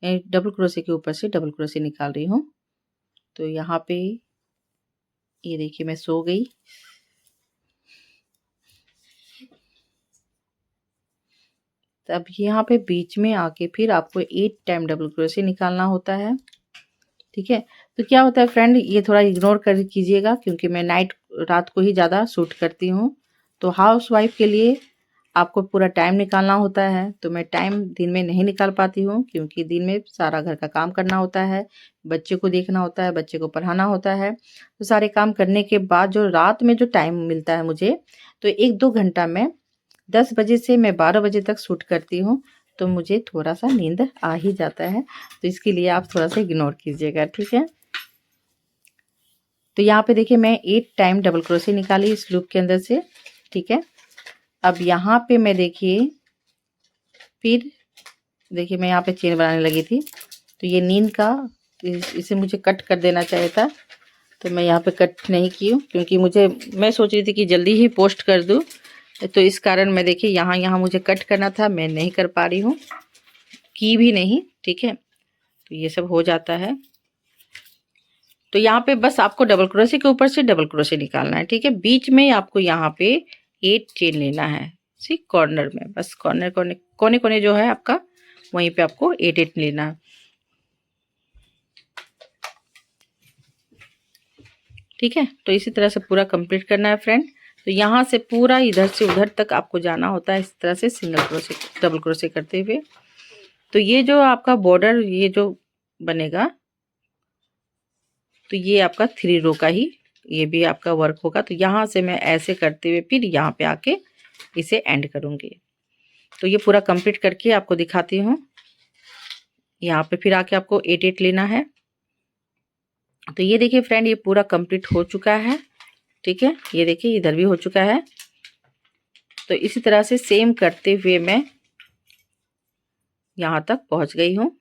डबल क्रोशे के ऊपर से डबल क्रोशे निकाल रही हूँ। तो यहाँ पे ये देखिए मैं सो गई। तब यहाँ पे बीच में आके फिर आपको 8 टाइम डबल क्रोशे निकालना होता है। ठीक है। तो क्या होता है फ्रेंड, ये थोड़ा इग्नोर कर कीजिएगा क्योंकि मैं रात को ही ज़्यादा शूट करती हूँ। तो हाउस वाइफ के लिए आपको पूरा टाइम निकालना होता है। तो मैं टाइम दिन में नहीं निकाल पाती हूँ क्योंकि दिन में सारा घर का काम करना होता है, बच्चे को देखना होता है, बच्चे को पढ़ाना होता है। तो सारे काम करने के बाद जो रात में जो टाइम मिलता है मुझे, तो 1-2 घंटा में 10 बजे से मैं 12 बजे तक शूट करती हूँ। तो मुझे थोड़ा सा नींद आ ही जाता है। तो इसके लिए आप थोड़ा सा इग्नोर कीजिएगा, ठीक है। तो यहाँ पे देखिए मैं 8 टाइम डबल क्रोशे निकाली इस लूप के अंदर से, ठीक है। अब यहाँ पे मैं देखिए फिर देखिए मैं यहाँ पे चेन बनाने लगी थी। तो ये नींद का इसे मुझे कट कर देना चाहिए था। तो मैं यहाँ पे कट नहीं की हूँ क्योंकि मैं सोच रही थी कि जल्दी ही पोस्ट कर दूँ। तो इस कारण मैं देखिए यहाँ मुझे कट करना था, मैं नहीं कर पा रही हूँ, की भी नहीं, ठीक है। तो ये सब हो जाता है। तो यहाँ पे बस आपको डबल क्रोशे के ऊपर से डबल क्रोशे निकालना है, ठीक है। बीच में आपको यहाँ पे 8 चेन लेना है, सी कॉर्नर में, बस कॉर्नर कोने कोने जो है आपका वहीं पे आपको 8 लेना है, ठीक है। तो इसी तरह से पूरा कंप्लीट करना है फ्रेंड। तो यहाँ से पूरा इधर से उधर तक आपको जाना होता है इस तरह से सिंगल क्रोशे डबल क्रोशे करते हुए। तो ये जो आपका बॉर्डर ये जो बनेगा, तो ये आपका 3 रो का ही ये भी आपका वर्क होगा। तो यहाँ से मैं ऐसे करते हुए फिर यहाँ पे आके इसे एंड करूँगी। तो ये पूरा कंप्लीट करके आपको दिखाती हूँ। यहाँ पे फिर आके आपको 8 लेना है। तो ये देखिए फ्रेंड ये पूरा कंप्लीट हो चुका है, ठीक है। ये देखिए इधर भी हो चुका है। तो इसी तरह से सेम करते हुए मैं यहाँ तक पहुँच गई हूँ।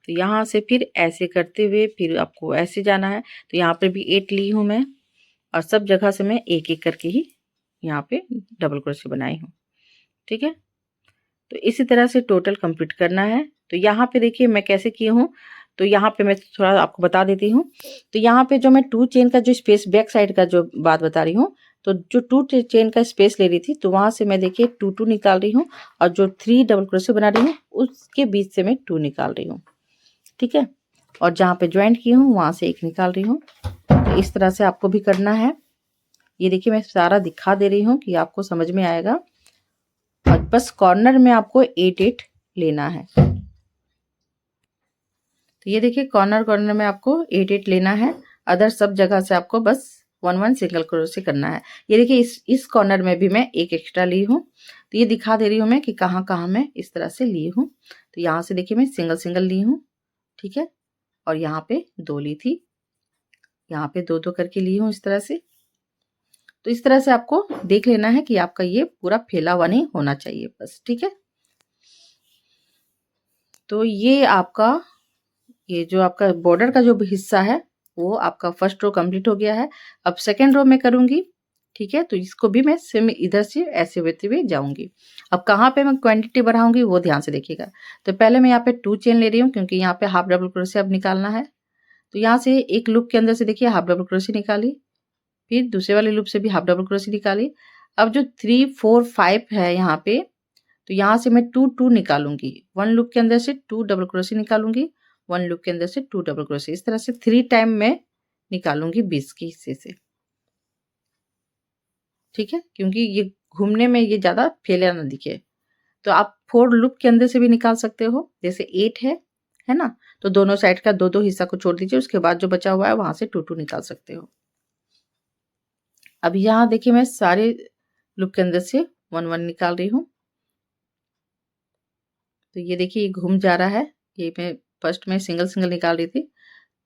तो यहाँ से फिर ऐसे करते हुए फिर आपको ऐसे जाना है। तो यहाँ पे भी 8 ली हूँ मैं और सब जगह से मैं एक एक करके ही यहाँ पे डबल क्रोशे बनाई हूँ, ठीक है। तो इसी तरह से टोटल कंप्लीट करना है। तो यहाँ पे देखिए मैं कैसे की हूँ, तो यहाँ पे मैं थोड़ा आपको बता देती हूँ। तो यहाँ पे जो मैं 2 चेन का जो स्पेस बैक साइड का जो बात बता रही हूँ, तो जो 2 चेन का स्पेस ले रही थी तो वहाँ से मैं देखिए 2 निकाल रही हूँ और जो 3 डबल क्रोशे बना रही हूँ उसके बीच से मैं 2 निकाल रही हूँ, ठीक है। और जहाँ पे ज्वाइंट की हूँ वहाँ से 1 निकाल रही हूँ। तो इस तरह से आपको भी करना है। ये देखिए मैं सारा दिखा दे रही हूँ कि आपको समझ में आएगा। और बस कॉर्नर में आपको 8 लेना है। तो ये देखिए कॉर्नर में आपको 8 लेना है। अदर सब जगह से आपको बस 1 सिंगल क्रोशे करना है। ये देखिए इस कॉर्नर में भी मैं 1 एक्स्ट्रा ली हूँ। तो ये दिखा दे रही हूँ मैं कि कहाँ कहाँ मैं इस तरह से ली हूँ। तो यहाँ से देखिए मैं सिंगल ली हूँ, ठीक है। और यहाँ पे 2 ली थी, यहाँ पे 2 करके ली हूँ इस तरह से। तो इस तरह से आपको देख लेना है कि आपका ये पूरा फैला हुआ नहीं होना चाहिए बस, ठीक है। तो ये जो आपका बॉर्डर का जो हिस्सा है वो आपका फर्स्ट रो कंप्लीट हो गया है। अब सेकेंड रो में करूंगी, ठीक है। तो इसको भी मैं सेम इधर से ऐसे होते हुए जाऊंगी। अब कहाँ पे मैं क्वांटिटी बढ़ाऊंगी वो ध्यान से देखिएगा। तो पहले मैं यहाँ पे 2 चेन ले रही हूँ क्योंकि यहाँ पे हाफ डबल क्रोशे अब निकालना है। तो यहाँ से एक लूप के अंदर से देखिए हाफ डबल क्रोशे निकाली, फिर दूसरे वाले लूप से भी हाफ डबल क्रोशे निकाली। अब जो 3, 4, 5 है यहाँ पे, तो यहाँ से मैं 2 निकालूंगी। 1 लूप के अंदर से 2 डबल क्रोशे निकालूंगी, 1 लूप के अंदर से 2 डबल क्रोशे। इस तरह से 3 टाइम मैं निकालूंगी 20 के हिस्से से, ठीक है। क्योंकि ये घूमने में ये ज्यादा फैला ना दिखे। तो आप 4 लूप के अंदर से भी निकाल सकते हो। जैसे 8 है ना। तो दोनों साइड का 2 हिस्सा को छोड़ दीजिए, उसके बाद जो बचा हुआ है वहां से 2 निकाल सकते हो। अब यहाँ देखिए मैं सारे लूप के अंदर से 1 निकाल रही हूँ। तो ये देखिए ये घूम जा रहा है। ये मैं फर्स्ट में सिंगल निकाल रही थी,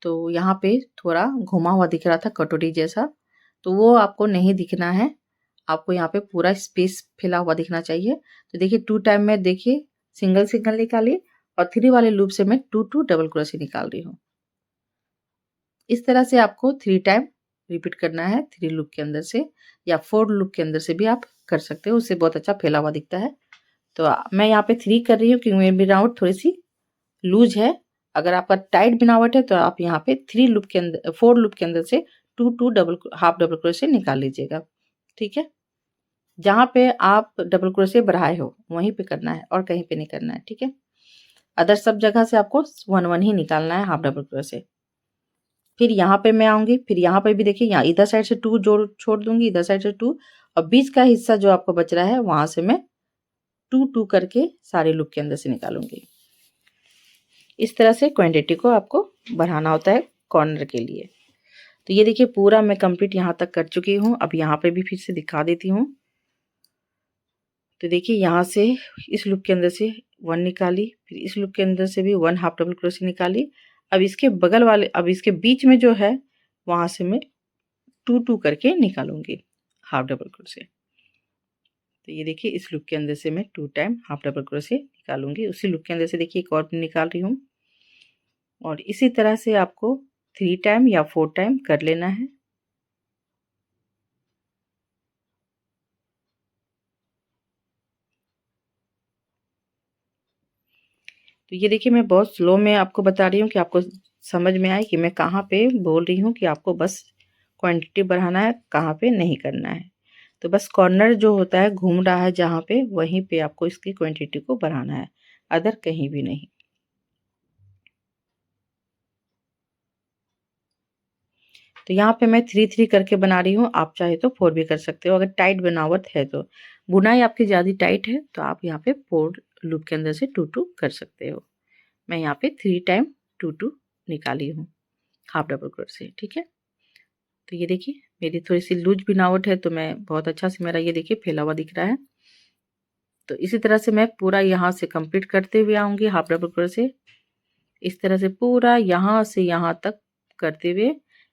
तो यहाँ पे थोड़ा घुमा हुआ दिख रहा था कटोरी जैसा, तो वो आपको नहीं दिखना है। आपको यहाँ पे पूरा स्पेस फिला हुआ दिखना चाहिए। तो देखिए 2 टाइम में देखिए सिंगल सिंगल निकाली और 3 वाले लूप से मैं 2 डबल क्रोशे निकाल रही हूँ। इस तरह से आपको 3 टाइम रिपीट करना है 3 लूप के अंदर से, या 4 लूप के अंदर से भी आप कर सकते हो, उससे बहुत अच्छा फैला हुआ दिखता है। तो मैं यहाँ पे 3 कर रही हूँ क्योंकि मेरी बनावट थोड़ी सी लूज है। अगर आपका टाइट बनावट है तो आप यहाँ पे 3 लूप के अंदर 4 लूप के अंदर से 2 डबल हाफ डबल क्रोशे निकाल लीजिएगा। ठीक है, जहाँ पे आप डबल क्रोशे बढ़ाए हो वहीं पे करना है और कहीं पे नहीं करना है। ठीक है, अदर सब जगह से आपको 1 1 ही निकालना है हाफ डबल क्रोशे। फिर यहाँ पे मैं आऊंगी, फिर यहाँ पे भी देखिए यहाँ इधर साइड से 2 जोड़ छोड़ दूंगी, इधर साइड से 2, और बीच का हिस्सा जो आपको बच रहा है वहां से मैं 2 करके सारे लूप के अंदर से निकालूंगी। इस तरह से क्वांटिटी को आपको बढ़ाना होता है कॉर्नर के लिए। तो ये देखिए पूरा मैं कंप्लीट यहाँ तक कर चुकी हूँ। अब यहाँ पे भी फिर से दिखा देती हूँ। तो देखिए यहाँ से इस लूप के अंदर से 1 निकाली, फिर इस लूप के अंदर से भी 1 हाफ डबल क्रोशे निकाली। अब इसके बगल वाले, अब इसके बीच में जो है वहां से मैं 2 करके निकालूंगी हाफ डबल क्रोशे। तो ये देखिए इस लूप के अंदर से मैं 2 टाइम हाफ डबल क्रोशे निकालूंगी। उसी लूप के अंदर से देखिए एक और निकाल रही हूँ, और इसी तरह से आपको 3 टाइम या 4 टाइम कर लेना है। तो ये देखिए मैं बहुत स्लो में आपको बता रही हूँ कि आपको समझ में आए कि मैं कहाँ पे बोल रही हूँ कि आपको बस क्वांटिटी बढ़ाना है, कहाँ पे नहीं करना है। तो बस कॉर्नर जो होता है घूम रहा है जहाँ पे, वहीं पे आपको इसकी क्वांटिटी को बढ़ाना है, अदर कहीं भी नहीं। तो यहाँ पे मैं 3 करके बना रही हूँ, आप चाहे तो 4 भी कर सकते हो अगर टाइट बनावट है तो। बुनाई आपकी ज़्यादा टाइट है तो आप यहाँ पे 4 लूप के अंदर से 2 कर सकते हो। मैं यहाँ पे 3 टाइम 2 निकाली हूँ हाफ डबल क्रोशे। ठीक है, तो ये देखिए मेरी थोड़ी सी लूज बनावट है तो मैं बहुत अच्छा से मेरा ये देखिए फैला हुआ दिख रहा है। तो इसी तरह से मैं पूरा यहाँ से कंप्लीट करते हुए आऊँगी हाफ डबल क्रोशे। इस तरह से पूरा यहाँ से यहाँ तक करते हुए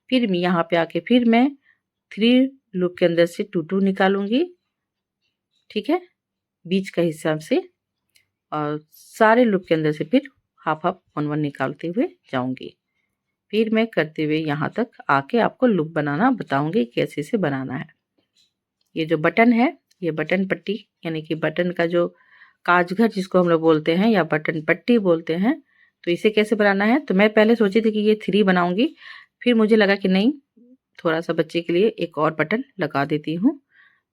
फिर यहाँ पे आके फिर मैं 3 लूप के अंदर से 2 निकालूंगी। ठीक है, बीच का हिस्सा से, और सारे लूप के अंदर से फिर हाफ हाफ 1 1 निकालते हुए जाऊंगी। फिर मैं करते हुए यहाँ तक आके आपको लूप बनाना बताऊंगी कैसे से बनाना है। ये जो बटन है, ये बटन पट्टी यानी कि बटन का जो काजघर जिसको हम लोग बोलते हैं या बटन पट्टी बोलते हैं, तो इसे कैसे बनाना है। तो मैं पहले सोची थी कि ये 3 बनाऊंगी, फिर मुझे लगा कि नहीं, थोड़ा सा बच्चे के लिए एक और बटन लगा देती हूँ।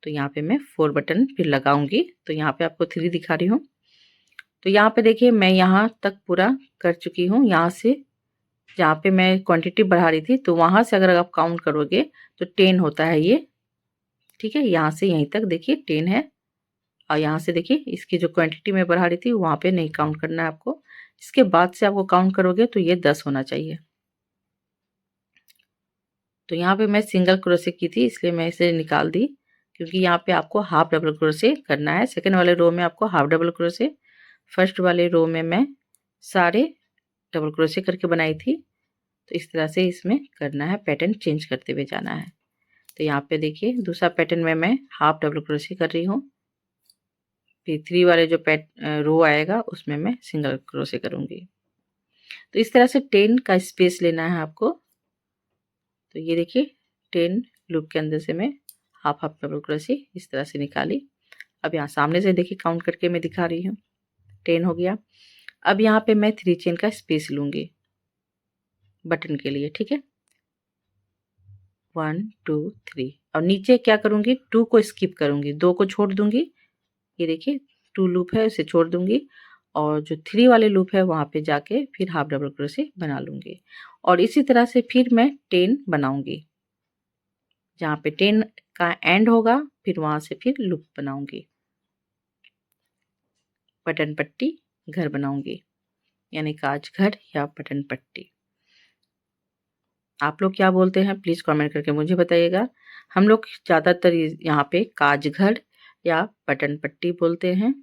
तो यहाँ पे मैं 4 बटन फिर लगाऊंगी। तो यहाँ पे आपको 3 दिखा रही हूँ। तो यहाँ पे देखिए मैं यहाँ तक पूरा कर चुकी हूँ। यहाँ से जहाँ पे मैं क्वांटिटी बढ़ा रही थी, तो वहां से अगर आप काउंट करोगे तो 10 होता है ये। ठीक है, यहाँ से यहीं तक देखिए 10 है, और यहाँ से देखिए इसकी जो क्वांटिटी मैं बढ़ा रही थी वहां पे नहीं काउंट करना है आपको। इसके बाद से आपको काउंट करोगे तो ये 10 होना चाहिए। तो यहाँ पे मैं सिंगल क्रोशे की थी इसलिए मैं इसे निकाल दी, क्योंकि यहाँ पे आपको हाफ डबल क्रोशे करना है। सेकंड वाले रो में आपको हाफ डबल क्रोशे, फर्स्ट वाले रो में मैं सारे डबल क्रोशे करके बनाई थी। तो इस तरह से इसमें करना है, पैटर्न चेंज करते हुए जाना है। तो यहाँ पे देखिए दूसरा पैटर्न में मैं हाफ डबल क्रोशे कर रही हूँ, फिर 3 वाले जो रो आएगा उसमें मैं सिंगल क्रोशे करूंगी। तो इस तरह से 10 का स्पेस लेना है आपको। तो ये देखिए 10 लूप के अंदर से मैं हाफ हाफ डबल क्रोशे इस तरह से निकाली। अब यहाँ सामने से देखिए काउंट करके मैं दिखा रही हूँ, 10 हो गया। अब यहाँ पे मैं 3 चेन का स्पेस लूंगी बटन के लिए। ठीक है, 1 2 3, और नीचे क्या करूंगी, 2 को स्किप करूंगी, 2 को छोड़ दूंगी। ये देखिए 2 लूप है उसे छोड़ दूंगी, और जो 3 वाले लूप है वहां पे जाके फिर हाफ डबल क्रोशे बना लूंगी। और इसी तरह से फिर मैं 10 बनाऊंगी, जहाँ पे 10 का एंड होगा फिर वहां से फिर लूप बनाऊंगी, बटन पट्टी घर बनाऊंगी, यानी काज घर या बटन पट्टी। आप लोग क्या बोलते हैं प्लीज कमेंट करके मुझे बताइएगा। हम लोग ज्यादातर यहाँ पे काज घर या बटन पट्टी बोलते हैं।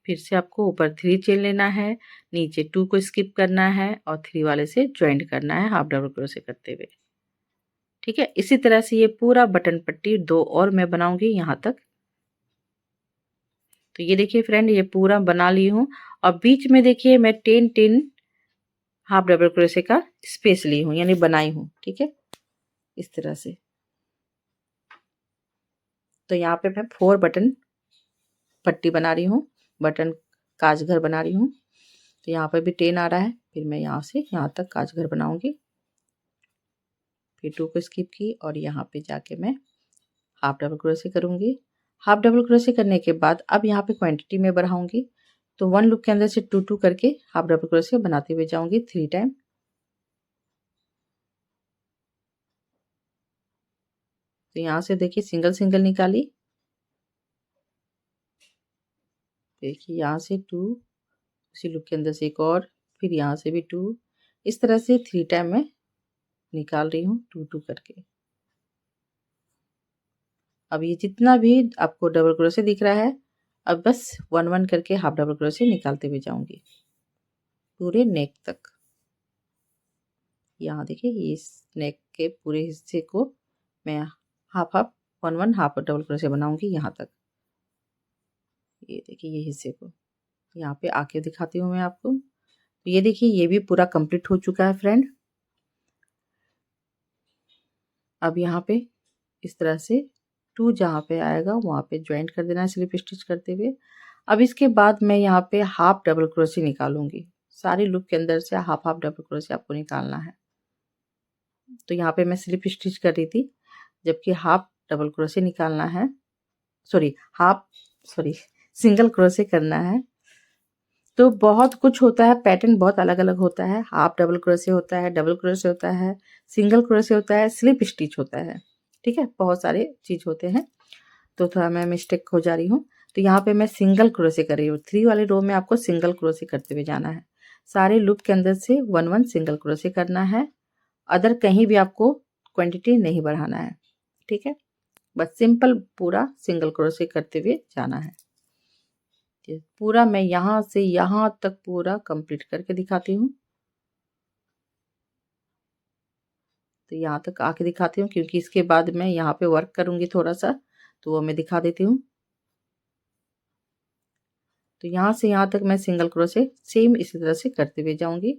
फिर से आपको ऊपर 3 चेन लेना है, नीचे 2 को स्किप करना है और 3 वाले से ज्वाइंट करना है हाफ डबल क्रोशे करते हुए। ठीक है, इसी तरह से ये पूरा बटन पट्टी 2 और मैं बनाऊंगी यहाँ तक। तो ये देखिए फ्रेंड, ये पूरा बना ली हूँ और बीच में देखिए मैं 10 हाफ डबल क्रोशे का स्पेस ली हूँ, यानी बनाई हूँ। ठीक है, इस तरह से। तो यहाँ पे मैं 4 बटन पट्टी बना रही हूँ, बटन काजघर बना रही हूँ। तो यहाँ पे भी 10 आ रहा है, फिर मैं यहाँ से यहाँ तक काजघर बनाऊंगी, फिर 2 को स्किप की और यहाँ पे जाके मैं हाफ डबल क्रोशे करूंगी। हाफ डबल क्रोशे करने के बाद अब यहाँ पे क्वांटिटी में बढ़ाऊंगी, तो 1 लूप के अंदर से 2 करके हाफ डबल क्रोशे बनाते हुए जाऊंगी 3 टाइम। तो यहाँ से देखिए सिंगल सिंगल निकाली, देखिए यहाँ से 2, उसी लूप के अंदर से एक और, फिर यहाँ से भी 2, इस तरह से 3 टाइम मैं निकाल रही हूँ 2 करके। अब ये जितना भी आपको डबल क्रोशे दिख रहा है, अब बस 1 करके हाफ डबल क्रोशे निकालते हुए जाऊंगी पूरे नेक तक। यहाँ देखिए ये इस नेक के पूरे हिस्से को मैं हाफ 1 हाफ डबल क्रोशे बनाऊंगी यहाँ तक। ये देखिए ये हिस्से को यहाँ पे आके दिखाती हूँ मैं आपको। तो ये देखिए ये भी पूरा कंप्लीट हो चुका है फ्रेंड। अब यहाँ पे इस तरह से 2 जहाँ पे आएगा वहाँ पे ज्वाइंट कर देना है स्लिप स्टिच करते हुए। अब इसके बाद मैं यहाँ पे हाफ डबल क्रोशे निकालूंगी, सारी लूप के अंदर से हाफ हाफ डबल क्रोशे आपको निकालना है। तो यहाँ पे मैं स्लिप स्टिच कर रही थी, जबकि हाफ डबल क्रोशे निकालना है, सॉरी सिंगल क्रोशे करना है। तो बहुत कुछ होता है, पैटर्न बहुत अलग अलग होता है। हाफ डबल क्रोशे होता है, डबल क्रोशे होता है, सिंगल क्रोशे होता है, स्लिप स्टिच होता है। ठीक है, बहुत सारे चीज होते हैं, तो थोड़ा मैं मिस्टेक हो जा रही हूँ। तो यहाँ पे मैं सिंगल क्रोशे कर रही हूँ। 3 वाले रो में आपको सिंगल क्रोशे करते हुए जाना है, सारे लूप के अंदर से 1 सिंगल क्रोशे करना है। अदर कहीं भी आपको क्वांटिटी नहीं बढ़ाना है। ठीक है, बस सिंपल पूरा सिंगल क्रोशे करते हुए जाना है। पूरा मैं यहाँ से यहाँ तक पूरा कंप्लीट करके दिखाती हूँ। तो यहाँ तक आके दिखाती हूँ, क्योंकि इसके बाद मैं यहाँ पे वर्क करूंगी थोड़ा सा, तो वो मैं दिखा देती हूँ। तो यहाँ से यहाँ तक मैं सिंगल क्रोशे सेम इसी तरह से करते हुए जाऊंगी।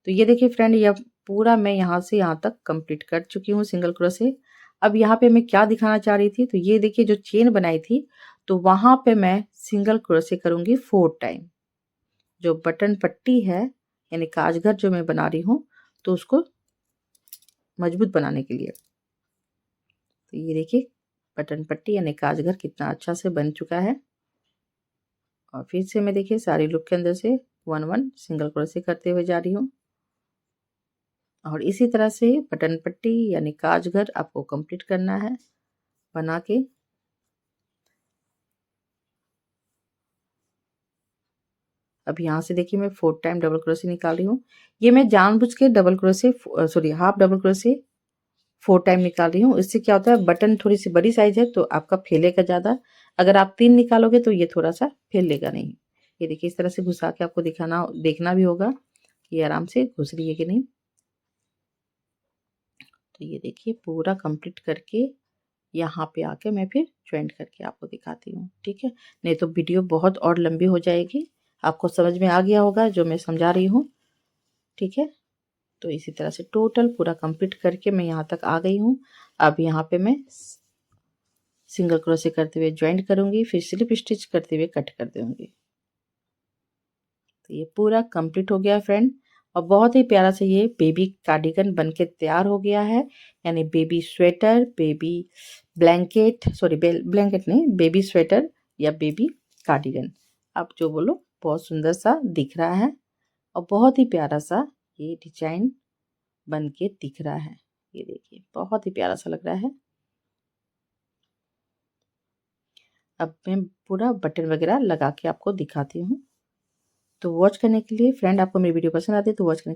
तो ये देखिए फ्रेंड, यह पूरा मैं यहाँ से यहाँ तक कंप्लीट कर चुकी हूँ सिंगल क्रोशे। अब यहाँ पे मैं क्या दिखाना चाह रही थी, तो ये देखिए जो चेन बनाई थी, तो वहां पे मैं सिंगल क्रोशे करूंगी 4 टाइम। जो बटन पट्टी है यानी काजघर जो मैं बना रही हूँ, तो उसको मजबूत बनाने के लिए। तो ये देखिए बटन पट्टी यानी काजघर कितना अच्छा से बन चुका है। और फिर से मैं देखिए सारी लूप के अंदर से 1 सिंगल क्रोशे करते हुए जा रही हूँ। और इसी तरह से बटन पट्टी यानी काजघर आपको कंप्लीट करना है बना के। अब यहाँ से देखिए मैं 4 टाइम डबल क्रोशे निकाल रही हूँ। ये मैं जानबूझ के double crochet half double crochet 4 time निकाल रही हूँ। इससे क्या होता है, बटन थोड़ी सी बड़ी साइज है तो आपका फैलेगा ज़्यादा। अगर आप 3 निकालोगे तो ये थोड़ा सा फैलेगा नहीं। ये देखिए इस तरह से घुसा के आपको देखना भी होगा कि आराम से घुस रही है कि नहीं। तो ये देखिए पूरा कंप्लीट करके यहाँ पे आके मैं फिर ज्वाइंट करके आपको दिखाती हूँ। ठीक है, नहीं तो वीडियो बहुत और लंबी हो जाएगी। आपको समझ में आ गया होगा जो मैं समझा रही हूँ। ठीक है, तो इसी तरह से टोटल पूरा कंप्लीट करके मैं यहाँ तक आ गई हूँ। अब यहाँ पे मैं सिंगल क्रोशे करते हुए ज्वाइंट करूंगी, फिर स्लिप स्टिच करते हुए कट कर दूंगी। तो ये पूरा कंप्लीट हो गया फ्रेंड, और बहुत ही प्यारा से ये बेबी कार्डिगन बनके तैयार हो गया है। यानी बेबी स्वेटर, बेबी ब्लैंकेट नहीं, बेबी स्वेटर या बेबी कार्डिगन, आप जो बोलो, बहुत सुंदर सा दिख रहा है और बहुत ही प्यारा सा ये डिजाइन बन के दिख रहा है। ये देखिए बहुत ही प्यारा सा लग रहा है। अब मैं पूरा बटन वगैरह लगा के आपको दिखाती हूँ। तो वॉच करने के लिए फ्रेंड, आपको मेरी वीडियो पसंद आती है तो वॉच करने के लिए